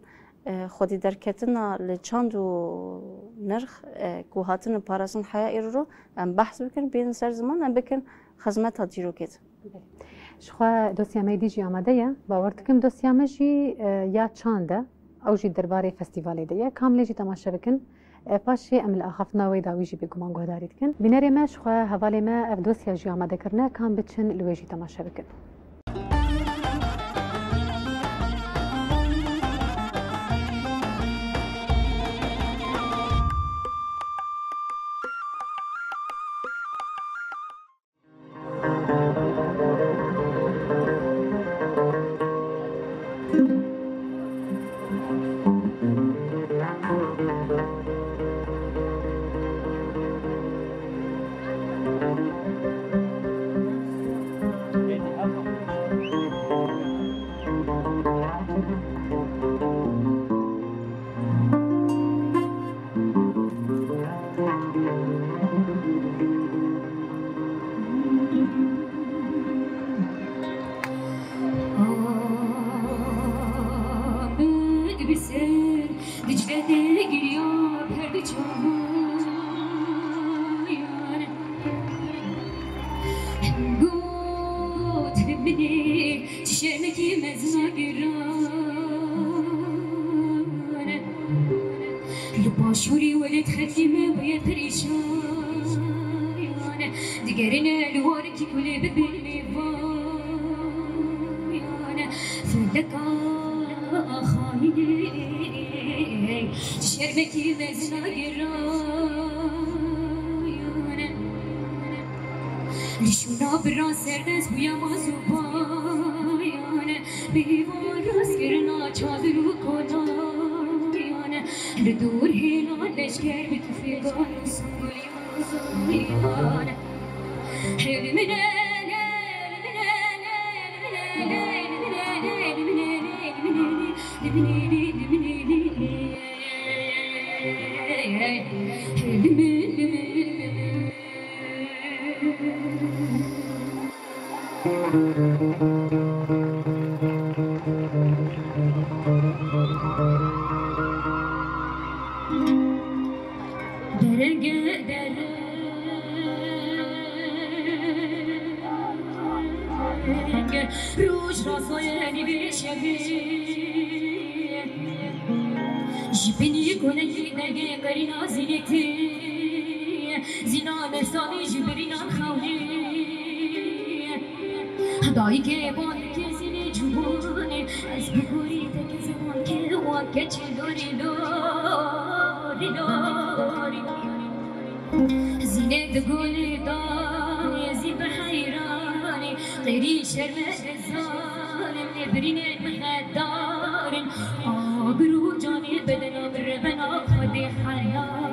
S3: خودی درکتنا لچاند و نرخ کو هاتن پاراسن حیا ایرو ام بحث بکن بین سر زمان ام بکن خدمت ها دیرو کت
S1: شخوا دوسیامه دیجی آماده یا باورتکم دوسیامه جی یا چانده او جی درباره فستیوالی ده یا کاملی جی تماشا بکن پاشی امل آخفنا وی داوی جی بگمان گهدارید کن بیناری ما شخوا حوالی ما اف دوسیا جی آماده کرنه کام بچن لوی جی تماشا بکن
S6: شوري ولد خدمة ويا بريشان دقرنا الوارك كل ببني فانا فلكا خايني شربكي مزنا قرانا لشونا برا سردس ويا مازوبانا بيوان راس كرنا چادر وكونا لدور هنا لشكر بتفيقان وصوليان حلمنا روش راسایانی بشوی جبنی کنکی نگه قرینا زینتی زینا مرسانی جبرینا خولی دایی که باد کسی جوانه از بگوری تک زمان که واقع چه داری لاری لاری زینه دگولی داری زیب حیرانی غیری شرمت زانم نبرین مخدارن آبرو جانی بدنا بربنا خودی حیان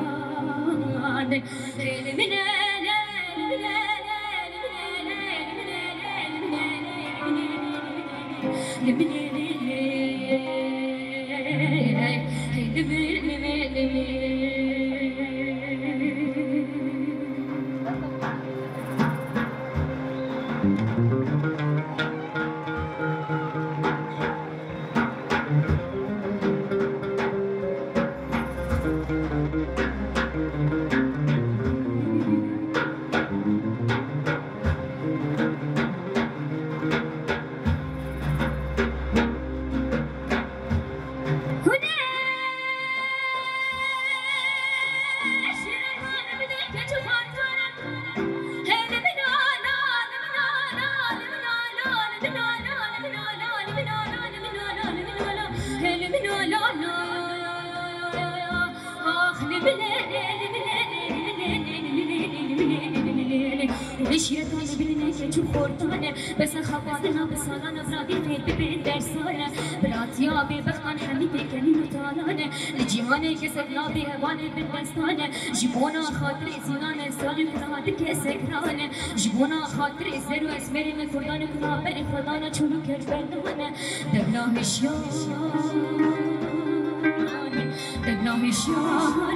S6: بس خواستنا بسالانه زادی فید ببین درسانه براتیا بی بختان حمید کنی نتالانه لجیانه که سبلا بی هوانه بندستانه جبونا خاطر زیانه سالی کنات که سکرانه جبونا خاطر زر و اسمری مفردان کنابر خدانه چونو کج بردانه دبناه شیار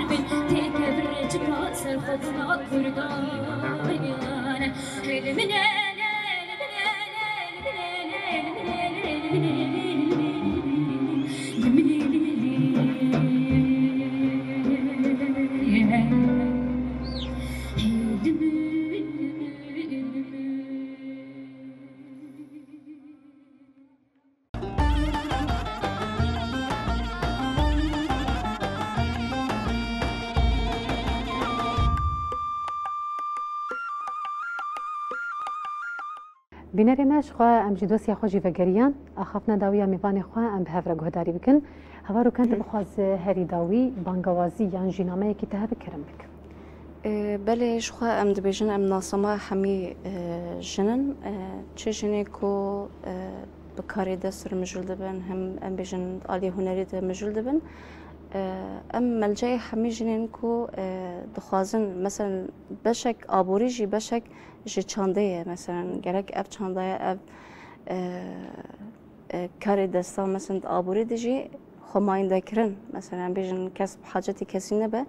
S6: بین تیک برج برات سر خودنا کردانه خیلی منه
S1: بینەرێ مەشخوا ئەم جی دۆسیا خۆشی بەگەریان ئاخافنە داویە میوانی خوا ئەم بەهەڤرە گۆداری بکن هەوار و کەنتە بخواز هەری داوی بانگەوازی یان ژینامەیەکی تە بکەرم بک
S3: بله شخوا ام دبیجن ام ناسما همی جنن چه جنی کو بکاری دستر مجول دبن هم ام بیجن آلی هنری ده مجول دبن ام ملجای همی جنین کو دخوازن مثلا بشک آبوری جی بشک جی چانده مثلا گرک اف چانده اف کاری دستا مثلا آبوری دیجی خماینده کرن مثلا بیجن کسب حاجتی کسی نبه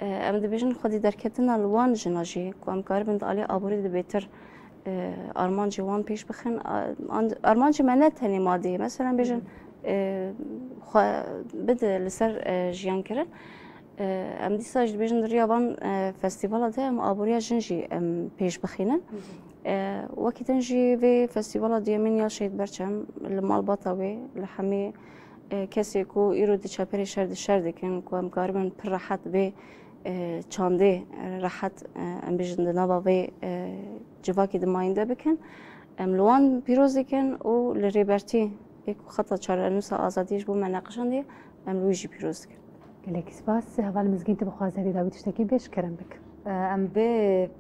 S3: ام دبیجن خودی درکتن الوان جناجی کو ام کار بند آلی آبوری ده بهتر آرمان جوان پیش بخن آرمان جی منه تنی مادی مثلا بیجن بده لسر جیان کرن ام دیساج دبیجن دریابان فستیوال ده ام آبوریا جنجی ام پیش بخینن وقتی جی و فستیوال دیامین یا شهید برچم لمال باطوی لحمی کسی کو ایرو دی چپری شرد کن کو ام کاربن پر راحت به چانده راحت ام بیجن دنابا و جواکی دماینده بکن ام لوان پیروز کن و لریبرتی یک خطا چهار نوسا آزادیش بو مناقشان دی ام لویجی پیروز کن
S1: گلێکی سپاس هەواڵ مزگین تە بخواز هەری داوی تشتێکی بێش کەرم بک
S2: ام به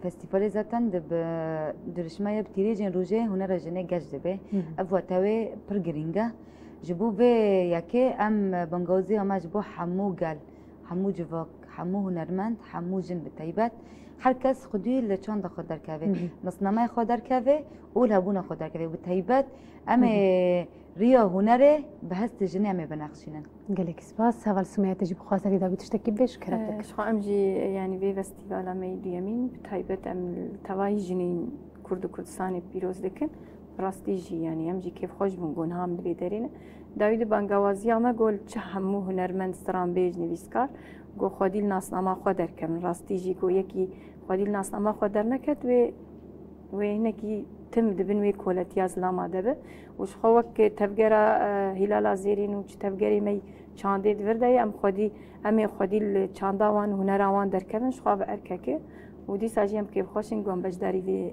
S2: فستیوال زاتن دب درشمای بتیریجن روزه هنر جنه گشت دبه افواتوی پر گرینگه جبو به یکی ام بنگازی اما جبو حمو گل حمو جواک حمو هنرمند حمو جن بتایبت هر کس خودی لچان خود در کاوه نصنامه خود در کاوه اول هبونه خود در کاوه بتایبت ام ریا هنره به هست جنه ام بنقشینن
S1: گلێکی سپاس هەواڵ سومایەتە جی بخواز هەری داوی تشتێکی بێش کەرم بک
S4: شخوا ام جی یعنی به فستیوال امی دیامین بتایبت ام توایی جنین کرد و کردستانی پیروز دکن راستی جی یعنی ام جی کیف خوش بون گون هم دلی درینه داوید بانگوازی اما گل چه همو هنرمند ستران بیج نویسکار گو خودیل ناسنامه خود در کن راستی جی گو یکی خودیل ناسنامه خود در نکد و اینکی تم دبن وی کولتی از لاما دبه وش خوک تفجرا هلال زیرین و تفجری می چانده دورده ام خودی چانداوان هنرآوان در کردن شخوا ارکه ودی ساجیم که خوشین گم بجداری وی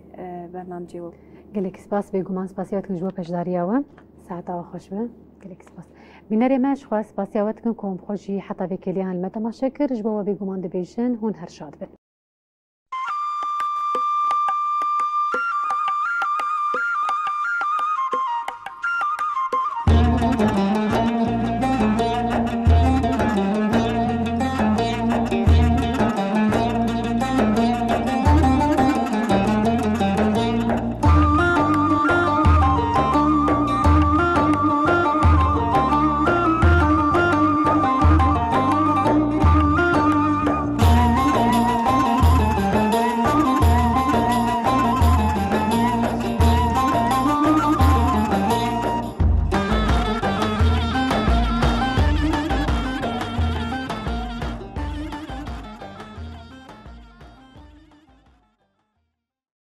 S4: برنامه و
S1: گلک سپاس بگومان سپاسیات کن جوا پشداری آوا ساعت آوا خوش به گلک سپاس بیناری ماش خواست سپاسیات کن کم خوشی حتی به کلیان المتماشکر جوا بگومان دبیشن هون هر شاد به